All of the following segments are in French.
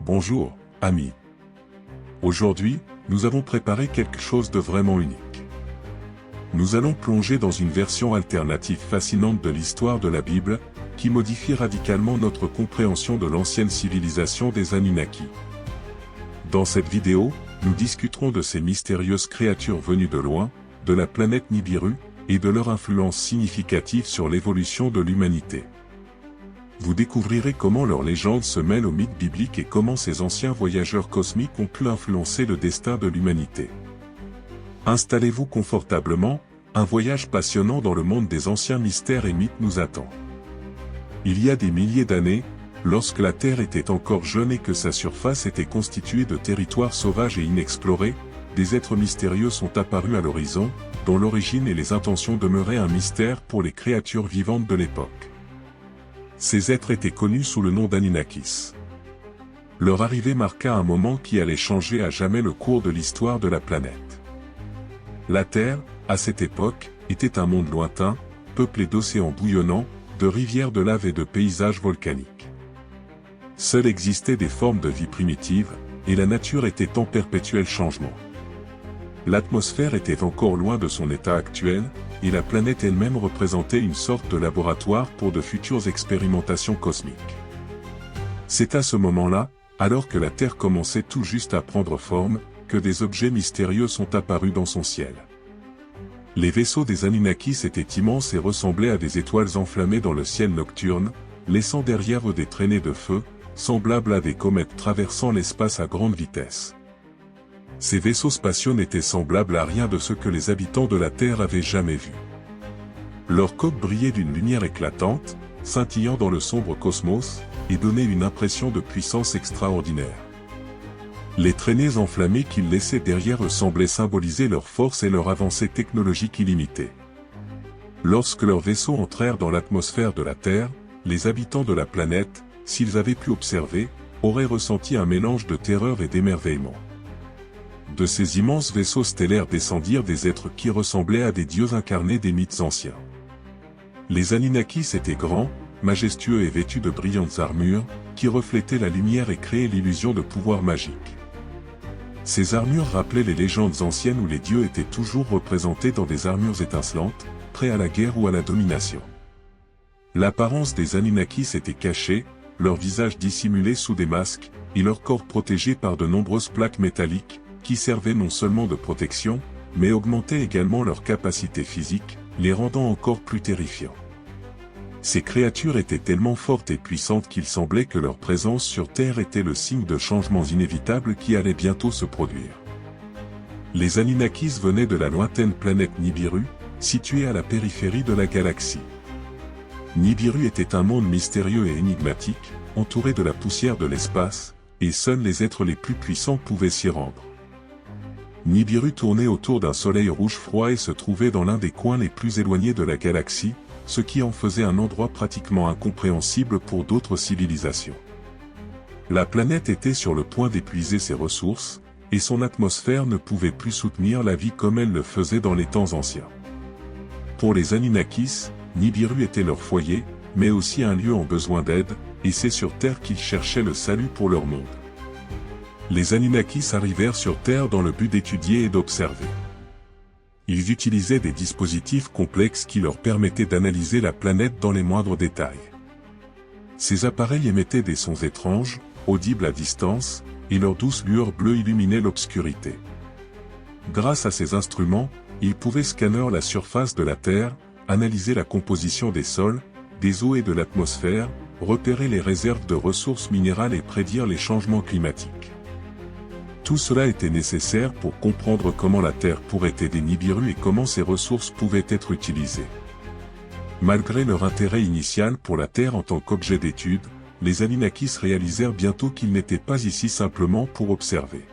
Bonjour, amis. Aujourd'hui, nous avons préparé quelque chose de vraiment unique. Nous allons plonger dans une version alternative fascinante de l'histoire de la Bible, qui modifie radicalement notre compréhension de l'ancienne civilisation des Anunnaki. Dans cette vidéo, nous discuterons de ces mystérieuses créatures venues de loin, de la planète Nibiru, et de leur influence significative sur l'évolution de l'humanité. Vous découvrirez comment leurs légendes se mêlent aux mythes bibliques et comment ces anciens voyageurs cosmiques ont pu influencer le destin de l'humanité. Installez-vous confortablement, un voyage passionnant dans le monde des anciens mystères et mythes nous attend. Il y a des milliers d'années, lorsque la Terre était encore jeune et que sa surface était constituée de territoires sauvages et inexplorés, des êtres mystérieux sont apparus à l'horizon, dont l'origine et les intentions demeuraient un mystère pour les créatures vivantes de l'époque. Ces êtres étaient connus sous le nom d'Anunnakis. Leur arrivée marqua un moment qui allait changer à jamais le cours de l'histoire de la planète. La Terre, à cette époque, était un monde lointain, peuplé d'océans bouillonnants, de rivières de lave et de paysages volcaniques. Seules existaient des formes de vie primitives, et la nature était en perpétuel changement. L'atmosphère était encore loin de son état actuel, et la planète elle-même représentait une sorte de laboratoire pour de futures expérimentations cosmiques. C'est à ce moment-là, alors que la Terre commençait tout juste à prendre forme, que des objets mystérieux sont apparus dans son ciel. Les vaisseaux des Anunnakis étaient immenses et ressemblaient à des étoiles enflammées dans le ciel nocturne, laissant derrière eux des traînées de feu, semblables à des comètes traversant l'espace à grande vitesse. Ces vaisseaux spatiaux n'étaient semblables à rien de ce que les habitants de la Terre avaient jamais vu. Leurs coques brillaient d'une lumière éclatante, scintillant dans le sombre cosmos, et donnaient une impression de puissance extraordinaire. Les traînées enflammées qu'ils laissaient derrière eux semblaient symboliser leur force et leur avancée technologique illimitée. Lorsque leurs vaisseaux entrèrent dans l'atmosphère de la Terre, les habitants de la planète, s'ils avaient pu observer, auraient ressenti un mélange de terreur et d'émerveillement. De ces immenses vaisseaux stellaires descendirent des êtres qui ressemblaient à des dieux incarnés des mythes anciens. Les Anunnakis étaient grands, majestueux et vêtus de brillantes armures, qui reflétaient la lumière et créaient l'illusion de pouvoir magique. Ces armures rappelaient les légendes anciennes où les dieux étaient toujours représentés dans des armures étincelantes, prêts à la guerre ou à la domination. L'apparence des Anunnakis était cachée, leur visage dissimulé sous des masques, et leur corps protégé par de nombreuses plaques métalliques, qui servaient non seulement de protection, mais augmentaient également leur capacité physique, les rendant encore plus terrifiants. Ces créatures étaient tellement fortes et puissantes qu'il semblait que leur présence sur Terre était le signe de changements inévitables qui allaient bientôt se produire. Les Anunnakis venaient de la lointaine planète Nibiru, située à la périphérie de la galaxie. Nibiru était un monde mystérieux et énigmatique, entouré de la poussière de l'espace, et seuls les êtres les plus puissants pouvaient s'y rendre. Nibiru tournait autour d'un soleil rouge froid et se trouvait dans l'un des coins les plus éloignés de la galaxie, ce qui en faisait un endroit pratiquement incompréhensible pour d'autres civilisations. La planète était sur le point d'épuiser ses ressources, et son atmosphère ne pouvait plus soutenir la vie comme elle le faisait dans les temps anciens. Pour les Anunnakis, Nibiru était leur foyer, mais aussi un lieu en besoin d'aide, et c'est sur Terre qu'ils cherchaient le salut pour leur monde. Les Anunnakis arrivèrent sur Terre dans le but d'étudier et d'observer. Ils utilisaient des dispositifs complexes qui leur permettaient d'analyser la planète dans les moindres détails. Ces appareils émettaient des sons étranges, audibles à distance, et leur douce lueur bleue illuminait l'obscurité. Grâce à ces instruments, ils pouvaient scanner la surface de la Terre, analyser la composition des sols, des eaux et de l'atmosphère, repérer les réserves de ressources minérales et prédire les changements climatiques. Tout cela était nécessaire pour comprendre comment la Terre pourrait aider Nibiru et comment ces ressources pouvaient être utilisées. Malgré leur intérêt initial pour la Terre en tant qu'objet d'étude, les Anunnakis réalisèrent bientôt qu'ils n'étaient pas ici simplement pour observer.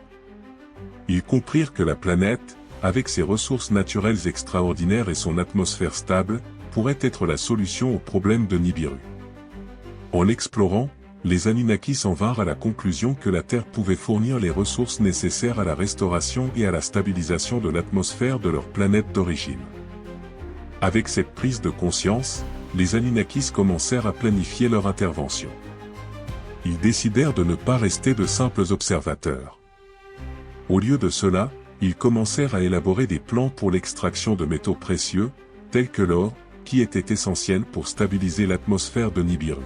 Ils comprirent que la planète, avec ses ressources naturelles extraordinaires et son atmosphère stable, pourrait être la solution aux problèmes de Nibiru. En l'explorant, les Anunnakis en vinrent à la conclusion que la Terre pouvait fournir les ressources nécessaires à la restauration et à la stabilisation de l'atmosphère de leur planète d'origine. Avec cette prise de conscience, les Anunnakis commencèrent à planifier leur intervention. ils décidèrent de ne pas rester de simples observateurs. Au lieu de cela, ils commencèrent à élaborer des plans pour l'extraction de métaux précieux, tels que l'or, qui était essentiel pour stabiliser l'atmosphère de Nibiru.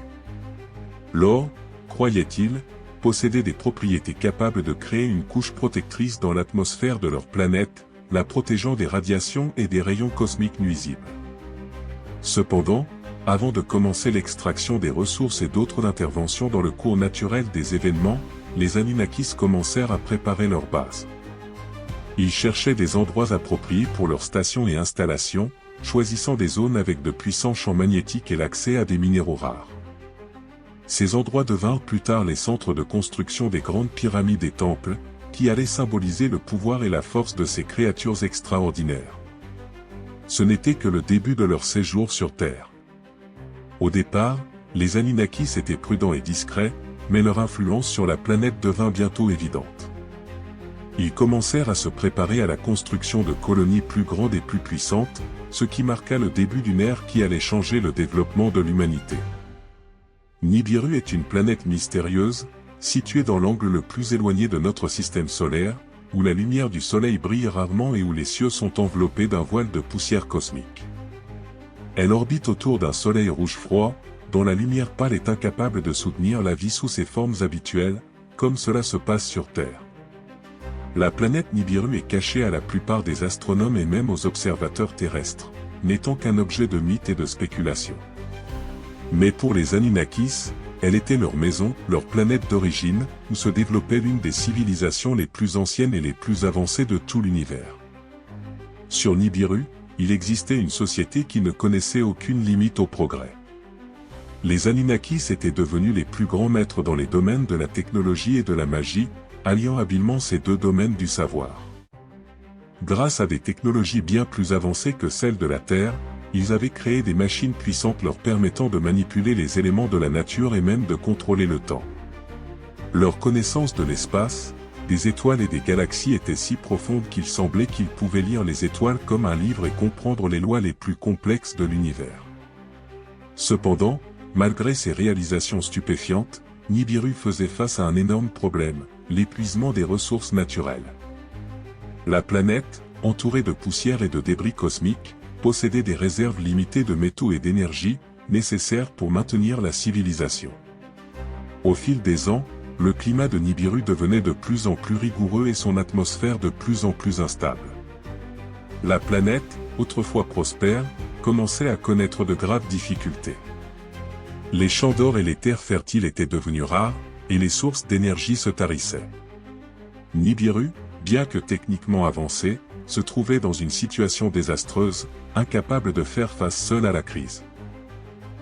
L'or, croyaient-ils, possédait des propriétés capables de créer une couche protectrice dans l'atmosphère de leur planète, la protégeant des radiations et des rayons cosmiques nuisibles. Cependant, avant de commencer l'extraction des ressources et d'autres interventions dans le cours naturel des événements, les Anunnakis commencèrent à préparer leur base. Ils cherchaient des endroits appropriés pour leurs stations et installations, choisissant des zones avec de puissants champs magnétiques et l'accès à des minéraux rares. Ces endroits devinrent plus tard les centres de construction des grandes pyramides et temples, qui allaient symboliser le pouvoir et la force de ces créatures extraordinaires. Ce n'était que le début de leur séjour sur Terre. Au départ, les Anunnakis étaient prudents et discrets, mais leur influence sur la planète devint bientôt évidente. Ils commencèrent à se préparer à la construction de colonies plus grandes et plus puissantes, ce qui marqua le début d'une ère qui allait changer le développement de l'humanité. Nibiru est une planète mystérieuse, située dans l'angle le plus éloigné de notre système solaire, où la lumière du soleil brille rarement et où les cieux sont enveloppés d'un voile de poussière cosmique. Elle orbite autour d'un soleil rouge froid, dont la lumière pâle est incapable de soutenir la vie sous ses formes habituelles, comme cela se passe sur Terre. La planète Nibiru est cachée à la plupart des astronomes et même aux observateurs terrestres, n'étant qu'un objet de mythe et de spéculation. Mais pour les Anunnakis, elle était leur maison, leur planète d'origine, où se développait l'une des civilisations les plus anciennes et les plus avancées de tout l'univers. Sur Nibiru, il existait une société qui ne connaissait aucune limite au progrès. Les Anunnakis étaient devenus les plus grands maîtres dans les domaines de la technologie et de la magie, alliant habilement ces deux domaines du savoir. Grâce à des technologies bien plus avancées que celles de la Terre, ils avaient créé des machines puissantes leur permettant de manipuler les éléments de la nature et même de contrôler le temps. Leur connaissance de l'espace, des étoiles et des galaxies était si profonde qu'il semblait qu'ils pouvaient lire les étoiles comme un livre et comprendre les lois les plus complexes de l'univers. Cependant, malgré ces réalisations stupéfiantes, Nibiru faisait face à un énorme problème, l'épuisement des ressources naturelles. La planète, entourée de poussière et de débris cosmiques, possédait des réserves limitées de métaux et d'énergie, nécessaires pour maintenir la civilisation. Au fil des ans, le climat de Nibiru devenait de plus en plus rigoureux et son atmosphère de plus en plus instable. La planète, autrefois prospère, commençait à connaître de graves difficultés. Les champs d'or et les terres fertiles étaient devenus rares, et les sources d'énergie se tarissaient. Nibiru, bien que techniquement avancé, se trouvait dans une situation désastreuse, incapable de faire face seul à la crise.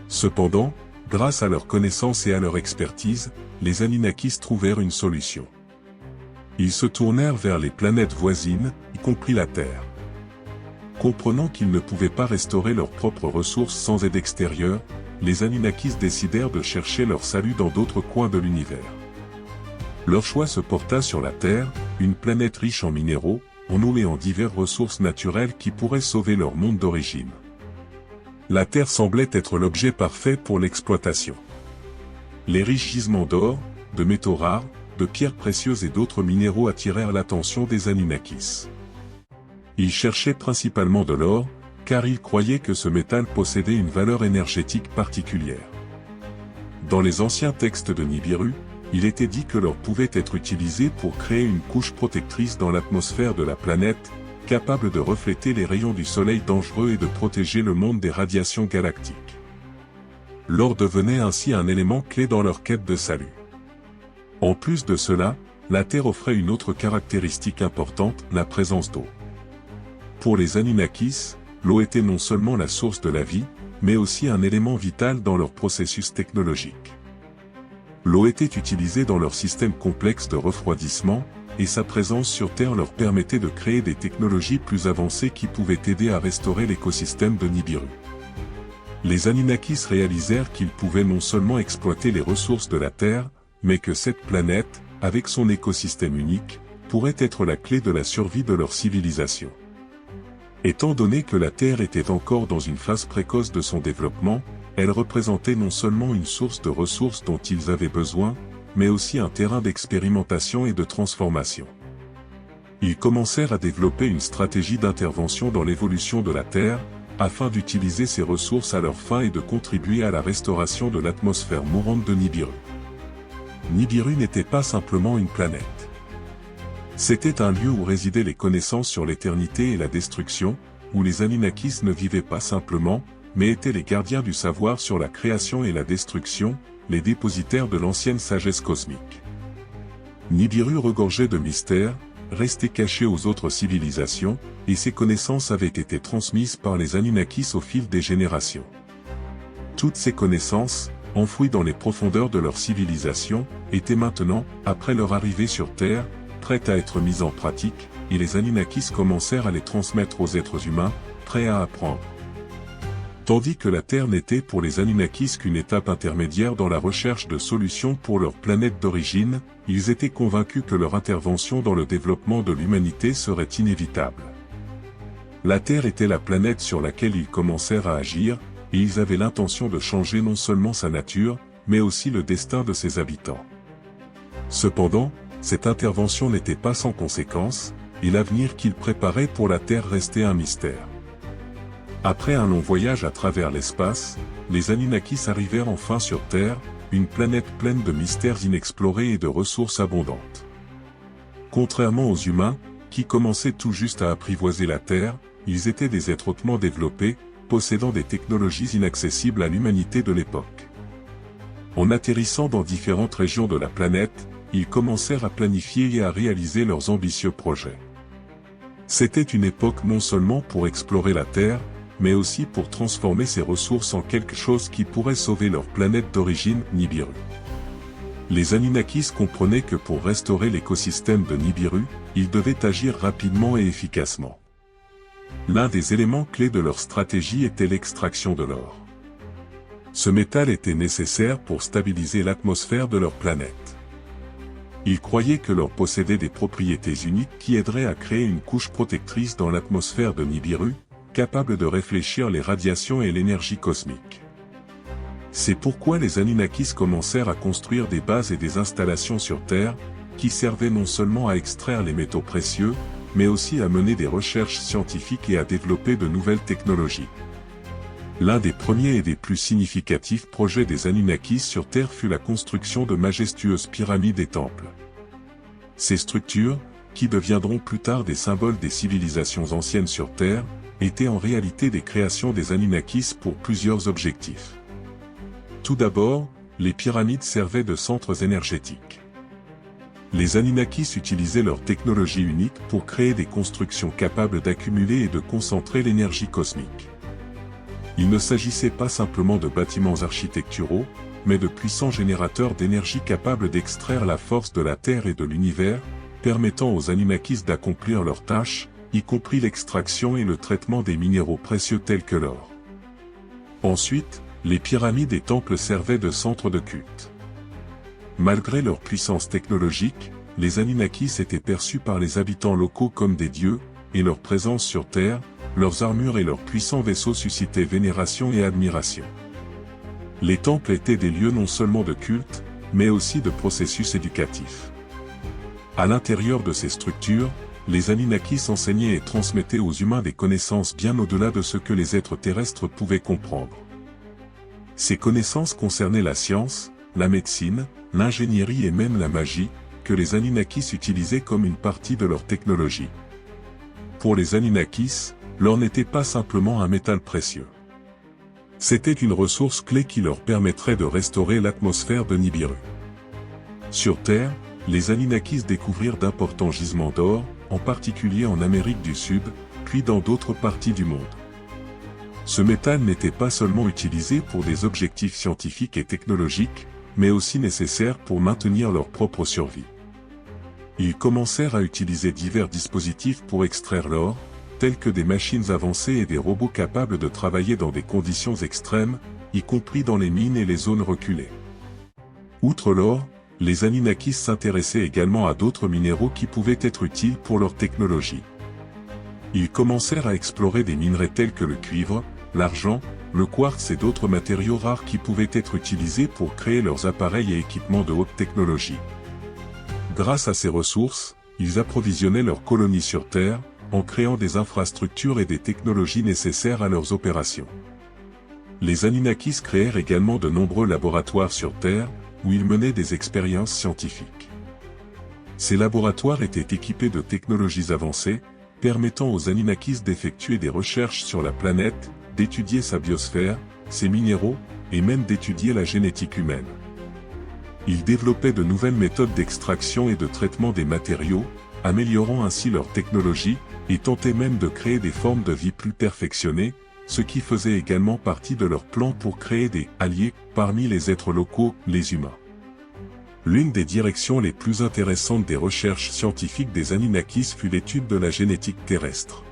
Cependant, grâce à leur connaissance et à leur expertise, les Anunnakis trouvèrent une solution. Ils se tournèrent vers les planètes voisines, y compris la Terre. Comprenant qu'ils ne pouvaient pas restaurer leurs propres ressources sans aide extérieure, les Anunnakis décidèrent de chercher leur salut dans d'autres coins de l'univers. Leur choix se porta sur la Terre, une planète riche en minéraux, en eau et en diverses ressources naturelles qui pourraient sauver leur monde d'origine. La Terre semblait être l'objet parfait pour l'exploitation. Les riches gisements d'or, de métaux rares, de pierres précieuses et d'autres minéraux attirèrent l'attention des Anunnakis. Ils cherchaient principalement de l'or, car ils croyaient que ce métal possédait une valeur énergétique particulière. Dans les anciens textes de Nibiru, il était dit que l'or pouvait être utilisé pour créer une couche protectrice dans l'atmosphère de la planète, capable de refléter les rayons du soleil dangereux et de protéger le monde des radiations galactiques. L'or devenait ainsi un élément clé dans leur quête de salut. En plus de cela, la Terre offrait une autre caractéristique importante, la présence d'eau. Pour les Anunnakis, l'eau était non seulement la source de la vie, mais aussi un élément vital dans leur processus technologique. L'eau était utilisée dans leur système complexe de refroidissement, et sa présence sur Terre leur permettait de créer des technologies plus avancées qui pouvaient aider à restaurer l'écosystème de Nibiru. Les Anunnakis réalisèrent qu'ils pouvaient non seulement exploiter les ressources de la Terre, mais que cette planète, avec son écosystème unique, pourrait être la clé de la survie de leur civilisation. Étant donné que la Terre était encore dans une phase précoce de son développement, elle représentait non seulement une source de ressources dont ils avaient besoin, mais aussi un terrain d'expérimentation et de transformation. Ils commencèrent à développer une stratégie d'intervention dans l'évolution de la Terre, afin d'utiliser ces ressources à leur fin et de contribuer à la restauration de l'atmosphère mourante de Nibiru. Nibiru n'était pas simplement une planète. C'était un lieu où résidaient les connaissances sur l'éternité et la destruction, où les Anunnakis ne vivaient pas simplement, mais étaient les gardiens du savoir sur la création et la destruction, les dépositaires de l'ancienne sagesse cosmique. Nibiru regorgeait de mystères, resté caché aux autres civilisations, et ces connaissances avaient été transmises par les Anunnakis au fil des générations. Toutes ces connaissances, enfouies dans les profondeurs de leur civilisation, étaient maintenant, après leur arrivée sur Terre, prêtes à être mises en pratique, et les Anunnakis commencèrent à les transmettre aux êtres humains, prêts à apprendre. Tandis que la Terre n'était pour les Anunnakis qu'une étape intermédiaire dans la recherche de solutions pour leur planète d'origine, ils étaient convaincus que leur intervention dans le développement de l'humanité serait inévitable. La Terre était la planète sur laquelle ils commencèrent à agir, et ils avaient l'intention de changer non seulement sa nature, mais aussi le destin de ses habitants. Cependant, cette intervention n'était pas sans conséquences, et l'avenir qu'ils préparaient pour la Terre restait un mystère. Après un long voyage à travers l'espace, les Anunnakis arrivèrent enfin sur Terre, une planète pleine de mystères inexplorés et de ressources abondantes. Contrairement aux humains, qui commençaient tout juste à apprivoiser la Terre, ils étaient des êtres hautement développés, possédant des technologies inaccessibles à l'humanité de l'époque. En atterrissant dans différentes régions de la planète, ils commencèrent à planifier et à réaliser leurs ambitieux projets. C'était une époque non seulement pour explorer la Terre, mais aussi pour transformer ces ressources en quelque chose qui pourrait sauver leur planète d'origine, Nibiru. Les Anunnakis comprenaient que pour restaurer l'écosystème de Nibiru, ils devaient agir rapidement et efficacement. L'un des éléments clés de leur stratégie était l'extraction de l'or. Ce métal était nécessaire pour stabiliser l'atmosphère de leur planète. Ils croyaient que l'or possédait des propriétés uniques qui aideraient à créer une couche protectrice dans l'atmosphère de Nibiru, capable de réfléchir les radiations et l'énergie cosmique. C'est pourquoi les Anunnakis commencèrent à construire des bases et des installations sur Terre, qui servaient non seulement à extraire les métaux précieux, mais aussi à mener des recherches scientifiques et à développer de nouvelles technologies. L'un des premiers et des plus significatifs projets des Anunnakis sur Terre fut la construction de majestueuses pyramides et temples. Ces structures, qui deviendront plus tard des symboles des civilisations anciennes sur Terre, étaient en réalité des créations des Anunnakis pour plusieurs objectifs. Tout d'abord, les pyramides servaient de centres énergétiques. Les Anunnakis utilisaient leur technologie unique pour créer des constructions capables d'accumuler et de concentrer l'énergie cosmique. Il ne s'agissait pas simplement de bâtiments architecturaux, mais de puissants générateurs d'énergie capables d'extraire la force de la Terre et de l'univers, permettant aux Anunnakis d'accomplir leurs tâches, y compris l'extraction et le traitement des minéraux précieux tels que l'or. Ensuite, les pyramides et temples servaient de centres de culte. Malgré leur puissance technologique, les Anunnakis étaient perçus par les habitants locaux comme des dieux, et leur présence sur Terre, leurs armures et leurs puissants vaisseaux suscitaient vénération et admiration. Les temples étaient des lieux non seulement de culte, mais aussi de processus éducatifs. À l'intérieur de ces structures, les Anunnakis enseignaient et transmettaient aux humains des connaissances bien au-delà de ce que les êtres terrestres pouvaient comprendre. Ces connaissances concernaient la science, la médecine, l'ingénierie et même la magie, que les Anunnakis utilisaient comme une partie de leur technologie. Pour les Anunnakis, l'or n'était pas simplement un métal précieux. C'était une ressource clé qui leur permettrait de restaurer l'atmosphère de Nibiru. Sur Terre, les Anunnakis découvrirent d'importants gisements d'or, en particulier en Amérique du Sud, puis dans d'autres parties du monde. Ce métal n'était pas seulement utilisé pour des objectifs scientifiques et technologiques, mais aussi nécessaire pour maintenir leur propre survie. Ils commencèrent à utiliser divers dispositifs pour extraire l'or, tels que des machines avancées et des robots capables de travailler dans des conditions extrêmes, y compris dans les mines et les zones reculées. Outre l'or, les Anunnakis s'intéressaient également à d'autres minéraux qui pouvaient être utiles pour leur technologie. Ils commencèrent à explorer des minerais tels que le cuivre, l'argent, le quartz et d'autres matériaux rares qui pouvaient être utilisés pour créer leurs appareils et équipements de haute technologie. Grâce à ces ressources, ils approvisionnaient leurs colonies sur Terre, en créant des infrastructures et des technologies nécessaires à leurs opérations. Les Anunnakis créèrent également de nombreux laboratoires sur Terre, où ils menaient des expériences scientifiques. Ces laboratoires étaient équipés de technologies avancées, permettant aux Anunnakis d'effectuer des recherches sur la planète, d'étudier sa biosphère, ses minéraux, et même d'étudier la génétique humaine. Ils développaient de nouvelles méthodes d'extraction et de traitement des matériaux, améliorant ainsi leur technologie, et tentaient même de créer des formes de vie plus perfectionnées, ce qui faisait également partie de leur plan pour créer des « alliés » parmi les êtres locaux, les humains. L'une des directions les plus intéressantes des recherches scientifiques des Anunnakis fut l'étude de la génétique terrestre.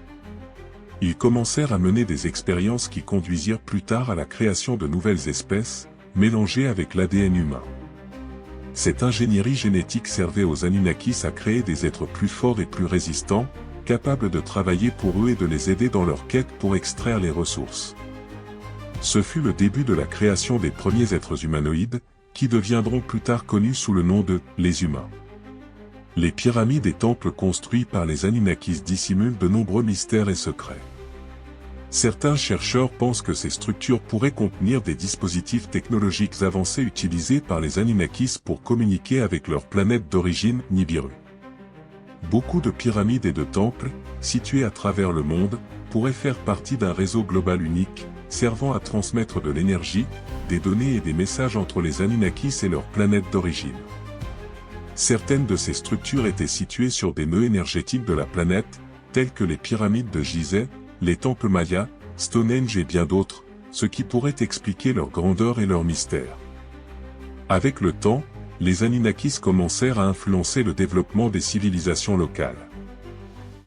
Ils commencèrent à mener des expériences qui conduisirent plus tard à la création de nouvelles espèces, mélangées avec l'ADN humain. Cette ingénierie génétique servait aux Anunnakis à créer des êtres plus forts et plus résistants, capables de travailler pour eux et de les aider dans leur quête pour extraire les ressources. Ce fut le début de la création des premiers êtres humanoïdes, qui deviendront plus tard connus sous le nom de « les humains ». Les pyramides et temples construits par les Anunnakis dissimulent de nombreux mystères et secrets. Certains chercheurs pensent que ces structures pourraient contenir des dispositifs technologiques avancés utilisés par les Anunnakis pour communiquer avec leur planète d'origine, Nibiru. Beaucoup de pyramides et de temples, situés à travers le monde, pourraient faire partie d'un réseau global unique, servant à transmettre de l'énergie, des données et des messages entre les Anunnakis et leur planète d'origine. Certaines de ces structures étaient situées sur des nœuds énergétiques de la planète, tels que les pyramides de Gizeh, les temples mayas, Stonehenge et bien d'autres, ce qui pourrait expliquer leur grandeur et leur mystère. Avec le temps, les Anunnakis commencèrent à influencer le développement des civilisations locales.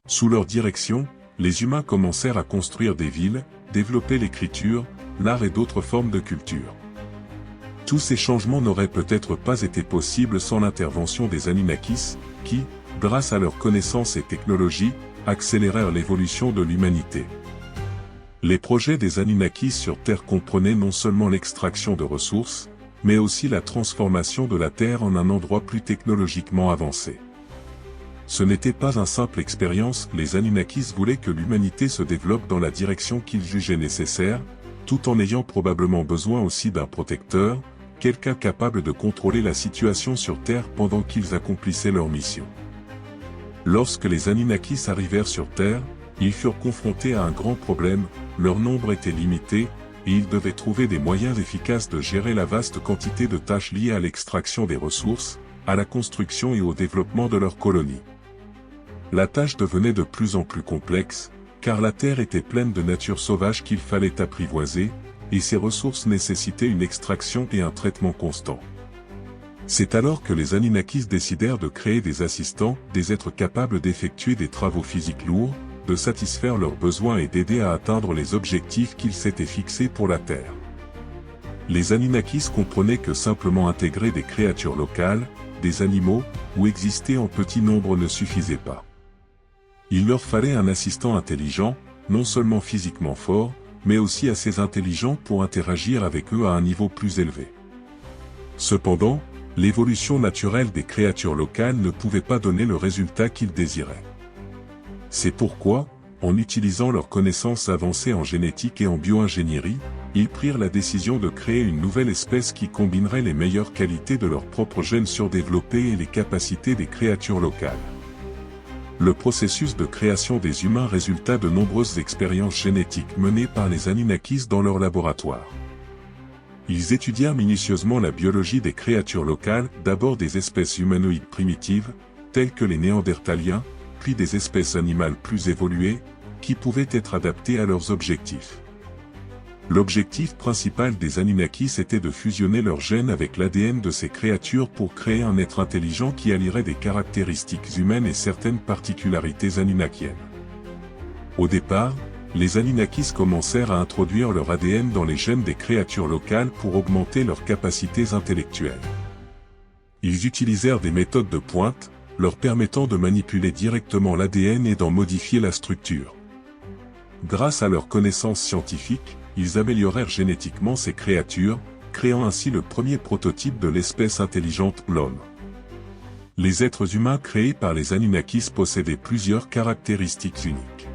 Sous leur direction, les humains commencèrent à construire des villes, développer l'écriture, l'art et d'autres formes de culture. Tous ces changements n'auraient peut-être pas été possibles sans l'intervention des Anunnakis, qui, grâce à leurs connaissances et technologies, accélérèrent l'évolution de l'humanité. Les projets des Anunnakis sur Terre comprenaient non seulement l'extraction de ressources, mais aussi la transformation de la Terre en un endroit plus technologiquement avancé. Ce n'était pas une simple expérience, les Anunnakis voulaient que l'humanité se développe dans la direction qu'ils jugeaient nécessaire, tout en ayant probablement besoin aussi d'un protecteur, quelqu'un capable de contrôler la situation sur Terre pendant qu'ils accomplissaient leur mission. Lorsque les Anunnakis arrivèrent sur Terre, ils furent confrontés à un grand problème, leur nombre était limité, et ils devaient trouver des moyens efficaces de gérer la vaste quantité de tâches liées à l'extraction des ressources, à la construction et au développement de leur colonie. La tâche devenait de plus en plus complexe, car la Terre était pleine de nature sauvage qu'il fallait apprivoiser, et ces ressources nécessitaient une extraction et un traitement constant. C'est alors que les Anunnakis décidèrent de créer des assistants, des êtres capables d'effectuer des travaux physiques lourds, de satisfaire leurs besoins et d'aider à atteindre les objectifs qu'ils s'étaient fixés pour la Terre. Les Anunnakis comprenaient que simplement intégrer des créatures locales, des animaux, ou exister en petit nombre ne suffisait pas. Il leur fallait un assistant intelligent, non seulement physiquement fort, mais aussi assez intelligent pour interagir avec eux à un niveau plus élevé. Cependant, l'évolution naturelle des créatures locales ne pouvait pas donner le résultat qu'ils désiraient. C'est pourquoi, en utilisant leurs connaissances avancées en génétique et en bio-ingénierie, ils prirent la décision de créer une nouvelle espèce qui combinerait les meilleures qualités de leurs propres gènes surdéveloppés et les capacités des créatures locales. Le processus de création des humains résulta de nombreuses expériences génétiques menées par les Anunnakis dans leur laboratoire. Ils étudièrent minutieusement la biologie des créatures locales, d'abord des espèces humanoïdes primitives, telles que les Néandertaliens, puis des espèces animales plus évoluées, qui pouvaient être adaptées à leurs objectifs. L'objectif principal des Anunnakis était de fusionner leurs gènes avec l'ADN de ces créatures pour créer un être intelligent qui allierait des caractéristiques humaines et certaines particularités anunnakiennes. Au départ, les Anunnakis commencèrent à introduire leur ADN dans les gènes des créatures locales pour augmenter leurs capacités intellectuelles. Ils utilisèrent des méthodes de pointe, leur permettant de manipuler directement l'ADN et d'en modifier la structure. Grâce à leurs connaissances scientifiques, ils améliorèrent génétiquement ces créatures, créant ainsi le premier prototype de l'espèce intelligente, l'homme. Les êtres humains créés par les Anunnakis possédaient plusieurs caractéristiques uniques.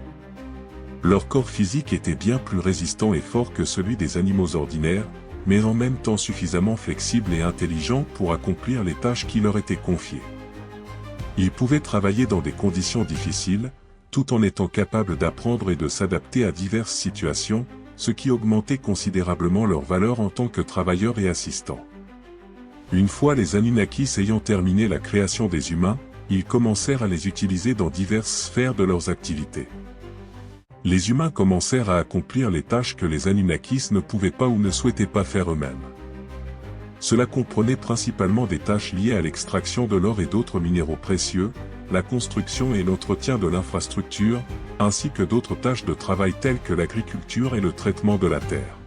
Leur corps physique était bien plus résistant et fort que celui des animaux ordinaires, mais en même temps suffisamment flexible et intelligent pour accomplir les tâches qui leur étaient confiées. Ils pouvaient travailler dans des conditions difficiles, tout en étant capables d'apprendre et de s'adapter à diverses situations, ce qui augmentait considérablement leur valeur en tant que travailleurs et assistants. Une fois les Anunnakis ayant terminé la création des humains, ils commencèrent à les utiliser dans diverses sphères de leurs activités. Les humains commencèrent à accomplir les tâches que les Anunnakis ne pouvaient pas ou ne souhaitaient pas faire eux-mêmes. Cela comprenait principalement des tâches liées à l'extraction de l'or et d'autres minéraux précieux, la construction et l'entretien de l'infrastructure, ainsi que d'autres tâches de travail telles que l'agriculture et le traitement de la terre.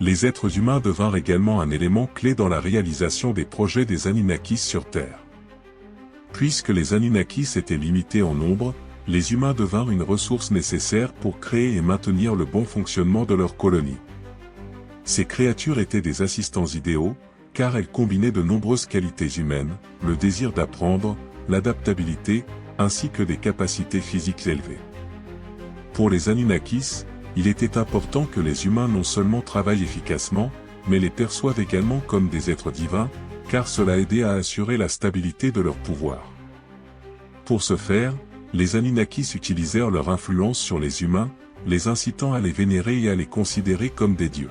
Les êtres humains devinrent également un élément clé dans la réalisation des projets des Anunnakis sur Terre. Puisque les Anunnakis étaient limités en nombre, les humains devinrent une ressource nécessaire pour créer et maintenir le bon fonctionnement de leur colonie. Ces créatures étaient des assistants idéaux, car elles combinaient de nombreuses qualités humaines, le désir d'apprendre, l'adaptabilité, ainsi que des capacités physiques élevées. Pour les Anunnakis, il était important que les humains non seulement travaillent efficacement, mais les perçoivent également comme des êtres divins, car cela aidait à assurer la stabilité de leur pouvoir. Pour ce faire, les Anunnakis utilisèrent leur influence sur les humains, les incitant à les vénérer et à les considérer comme des dieux.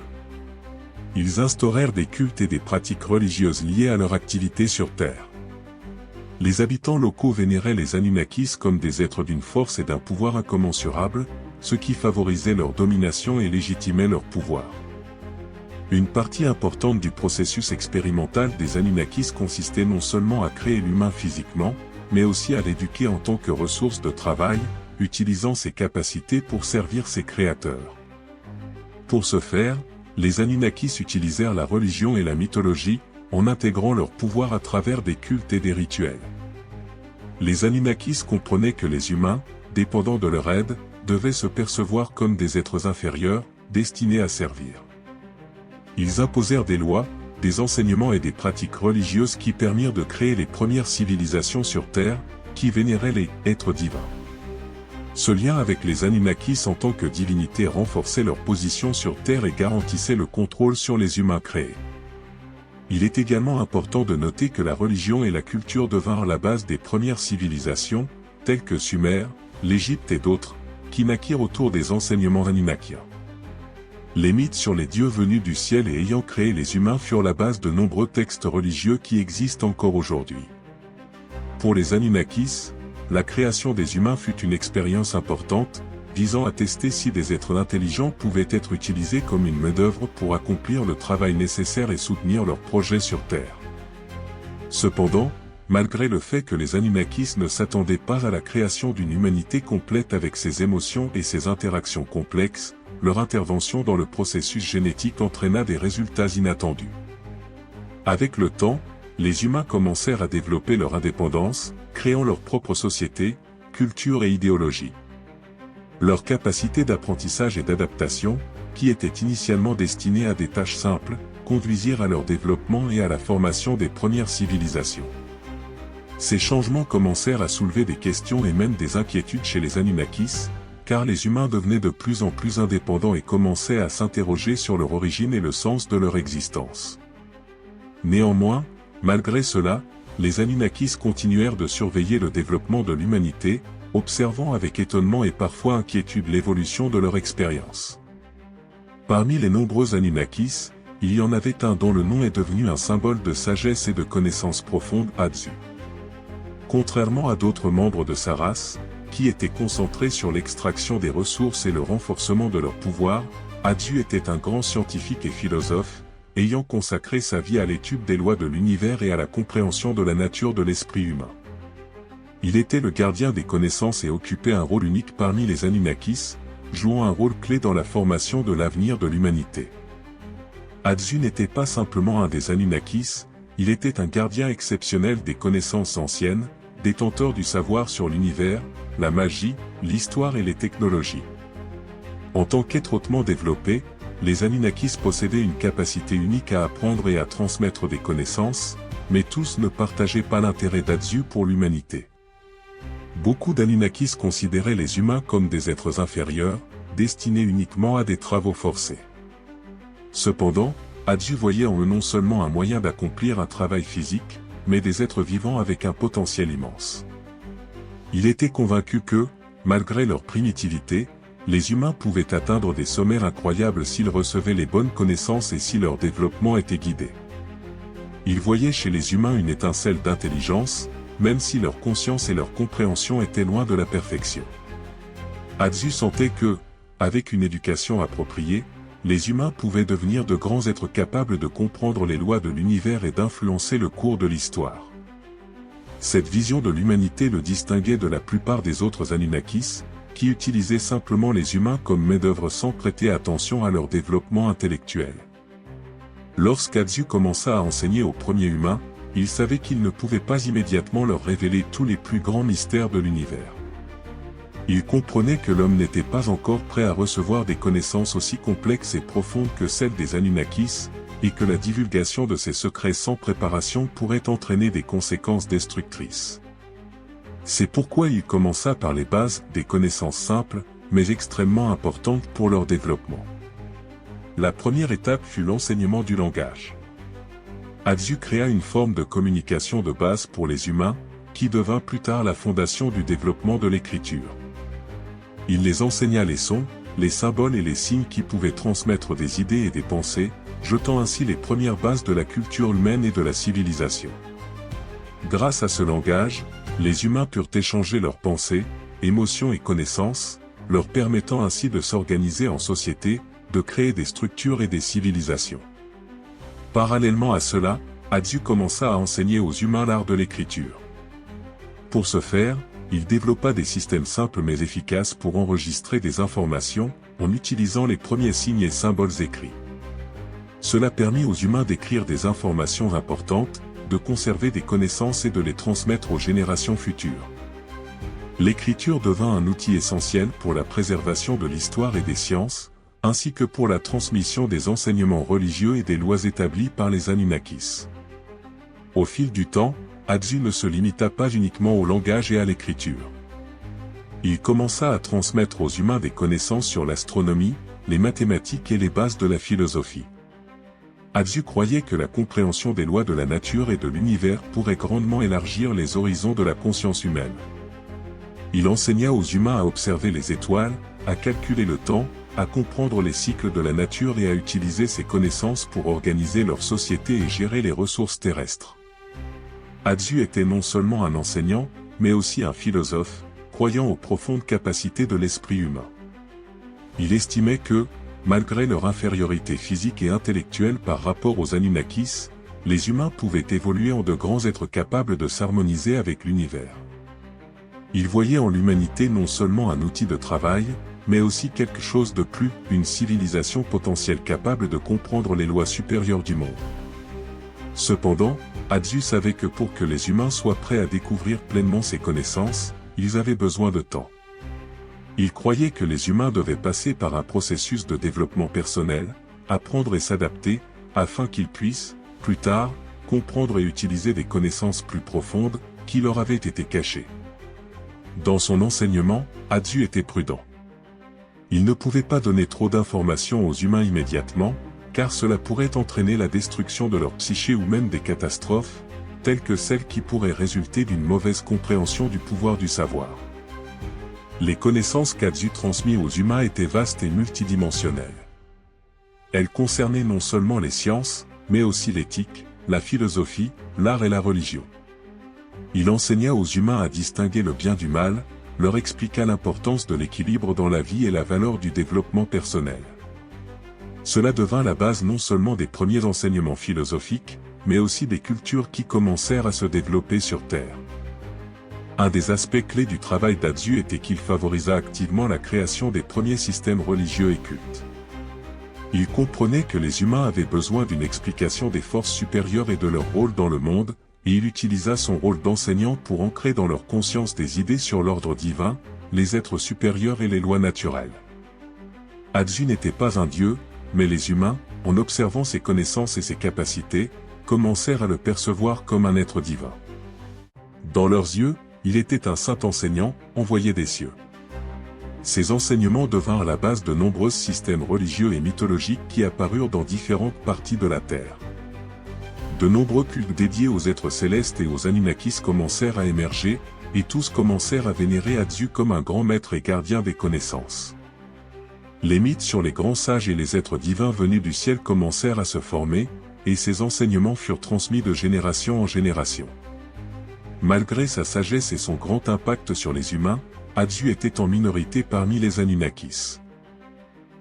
Ils instaurèrent des cultes et des pratiques religieuses liées à leur activité sur Terre. Les habitants locaux vénéraient les Anunnakis comme des êtres d'une force et d'un pouvoir incommensurables, ce qui favorisait leur domination et légitimait leur pouvoir. Une partie importante du processus expérimental des Anunnakis consistait non seulement à créer l'humain physiquement, mais aussi à l'éduquer en tant que ressource de travail, utilisant ses capacités pour servir ses créateurs. Pour ce faire, les Anunnakis utilisèrent la religion et la mythologie, en intégrant leur pouvoir à travers des cultes et des rituels. Les Anunnakis comprenaient que les humains, dépendant de leur aide, devaient se percevoir comme des êtres inférieurs, destinés à servir. Ils imposèrent des lois, des enseignements et des pratiques religieuses qui permirent de créer les premières civilisations sur Terre, qui vénéraient les êtres divins. Ce lien avec les Anunnakis en tant que divinités renforçait leur position sur Terre et garantissait le contrôle sur les humains créés. Il est également important de noter que la religion et la culture devinrent la base des premières civilisations, telles que Sumer, l'Égypte et d'autres, qui naquirent autour des enseignements anunnakiens. Les mythes sur les dieux venus du ciel et ayant créé les humains furent la base de nombreux textes religieux qui existent encore aujourd'hui. Pour les Anunnakis, la création des humains fut une expérience importante, visant à tester si des êtres intelligents pouvaient être utilisés comme une main-d'œuvre pour accomplir le travail nécessaire et soutenir leurs projets sur Terre. Cependant, malgré le fait que les Anunnakis ne s'attendaient pas à la création d'une humanité complète avec ses émotions et ses interactions complexes, leur intervention dans le processus génétique entraîna des résultats inattendus. Avec le temps, les humains commencèrent à développer leur indépendance, créant leur propre société, culture et idéologie. Leur capacité d'apprentissage et d'adaptation, qui étaient initialement destinées à des tâches simples, conduisirent à leur développement et à la formation des premières civilisations. Ces changements commencèrent à soulever des questions et même des inquiétudes chez les Anunnakis, car les humains devenaient de plus en plus indépendants et commençaient à s'interroger sur leur origine et le sens de leur existence. Néanmoins, malgré cela, les Anunnakis continuèrent de surveiller le développement de l'humanité, observant avec étonnement et parfois inquiétude l'évolution de leur expérience. Parmi les nombreux Anunnakis, il y en avait un dont le nom est devenu un symbole de sagesse et de connaissance profonde, Adzu. Contrairement à d'autres membres de sa race, qui étaient concentrés sur l'extraction des ressources et le renforcement de leur pouvoir, Adzu était un grand scientifique et philosophe, ayant consacré sa vie à l'étude des lois de l'univers et à la compréhension de la nature de l'esprit humain. Il était le gardien des connaissances et occupait un rôle unique parmi les Anunnakis, jouant un rôle clé dans la formation de l'avenir de l'humanité. Adzu n'était pas simplement un des Anunnakis, il était un gardien exceptionnel des connaissances anciennes, détenteur du savoir sur l'univers, la magie, l'histoire et les technologies. En tant qu'être hautement développé, les Anunnakis possédaient une capacité unique à apprendre et à transmettre des connaissances, mais tous ne partageaient pas l'intérêt d'Atziu pour l'humanité. Beaucoup d'Anunnakis considéraient les humains comme des êtres inférieurs, destinés uniquement à des travaux forcés. Cependant, Atziu voyait en eux non seulement un moyen d'accomplir un travail physique, mais des êtres vivants avec un potentiel immense. Il était convaincu que, malgré leur primitivité, les humains pouvaient atteindre des sommets incroyables s'ils recevaient les bonnes connaissances et si leur développement était guidé. Il voyait chez les humains une étincelle d'intelligence, même si leur conscience et leur compréhension étaient loin de la perfection. Atziu sentait que, avec une éducation appropriée, les humains pouvaient devenir de grands êtres capables de comprendre les lois de l'univers et d'influencer le cours de l'histoire. Cette vision de l'humanité le distinguait de la plupart des autres Anunnakis, qui utilisaient simplement les humains comme main-d'œuvre sans prêter attention à leur développement intellectuel. Lorsqu'Atziu commença à enseigner aux premiers humains, il savait qu'il ne pouvait pas immédiatement leur révéler tous les plus grands mystères de l'univers. Il comprenait que l'homme n'était pas encore prêt à recevoir des connaissances aussi complexes et profondes que celles des Anunnakis, et que la divulgation de ces secrets sans préparation pourrait entraîner des conséquences destructrices. C'est pourquoi il commença par les bases des connaissances simples, mais extrêmement importantes pour leur développement. La première étape fut l'enseignement du langage. Atziu créa une forme de communication de base pour les humains, qui devint plus tard la fondation du développement de l'écriture. Il les enseigna les sons, les symboles et les signes qui pouvaient transmettre des idées et des pensées, jetant ainsi les premières bases de la culture humaine et de la civilisation. Grâce à ce langage, les humains purent échanger leurs pensées, émotions et connaissances, leur permettant ainsi de s'organiser en société, de créer des structures et des civilisations. Parallèlement à cela, Atziu commença à enseigner aux humains l'art de l'écriture. Pour ce faire, il développa des systèmes simples mais efficaces pour enregistrer des informations, en utilisant les premiers signes et symboles écrits. Cela permit aux humains d'écrire des informations importantes, de conserver des connaissances et de les transmettre aux générations futures. L'écriture devint un outil essentiel pour la préservation de l'histoire et des sciences, ainsi que pour la transmission des enseignements religieux et des lois établies par les Anunnakis. Au fil du temps, Atziu ne se limita pas uniquement au langage et à l'écriture. Il commença à transmettre aux humains des connaissances sur l'astronomie, les mathématiques et les bases de la philosophie. Atziu croyait que la compréhension des lois de la nature et de l'univers pourrait grandement élargir les horizons de la conscience humaine. Il enseigna aux humains à observer les étoiles, à calculer le temps, à comprendre les cycles de la nature et à utiliser ces connaissances pour organiser leur société et gérer les ressources terrestres. Atziu était non seulement un enseignant, mais aussi un philosophe, croyant aux profondes capacités de l'esprit humain. Il estimait que, malgré leur infériorité physique et intellectuelle par rapport aux Anunnakis, les humains pouvaient évoluer en de grands êtres capables de s'harmoniser avec l'univers. Il voyait en l'humanité non seulement un outil de travail, mais aussi quelque chose de plus, une civilisation potentielle capable de comprendre les lois supérieures du monde. Cependant, Atziu savait que pour que les humains soient prêts à découvrir pleinement ces connaissances, ils avaient besoin de temps. Il croyait que les humains devaient passer par un processus de développement personnel, apprendre et s'adapter, afin qu'ils puissent, plus tard, comprendre et utiliser des connaissances plus profondes, qui leur avaient été cachées. Dans son enseignement, Atziu était prudent. Il ne pouvait pas donner trop d'informations aux humains immédiatement, car cela pourrait entraîner la destruction de leur psyché ou même des catastrophes, telles que celles qui pourraient résulter d'une mauvaise compréhension du pouvoir du savoir. Les connaissances qu'Atziu transmit aux humains étaient vastes et multidimensionnelles. Elles concernaient non seulement les sciences, mais aussi l'éthique, la philosophie, l'art et la religion. Il enseigna aux humains à distinguer le bien du mal, leur expliqua l'importance de l'équilibre dans la vie et la valeur du développement personnel. Cela devint la base non seulement des premiers enseignements philosophiques, mais aussi des cultures qui commencèrent à se développer sur Terre. Un des aspects clés du travail d'Atziu était qu'il favorisa activement la création des premiers systèmes religieux et cultes. Il comprenait que les humains avaient besoin d'une explication des forces supérieures et de leur rôle dans le monde, et il utilisa son rôle d'enseignant pour ancrer dans leur conscience des idées sur l'ordre divin, les êtres supérieurs et les lois naturelles. Adzu n'était pas un dieu, mais les humains, en observant ses connaissances et ses capacités, commencèrent à le percevoir comme un être divin. Dans leurs yeux, il était un saint enseignant, envoyé des cieux. Ces enseignements devinrent la base de nombreux systèmes religieux et mythologiques qui apparurent dans différentes parties de la Terre. De nombreux cultes dédiés aux êtres célestes et aux Anunnakis commencèrent à émerger, et tous commencèrent à vénérer Adzu comme un grand maître et gardien des connaissances. Les mythes sur les grands sages et les êtres divins venus du ciel commencèrent à se former, et ces enseignements furent transmis de génération en génération. Malgré sa sagesse et son grand impact sur les humains, Adzu était en minorité parmi les Anunnakis.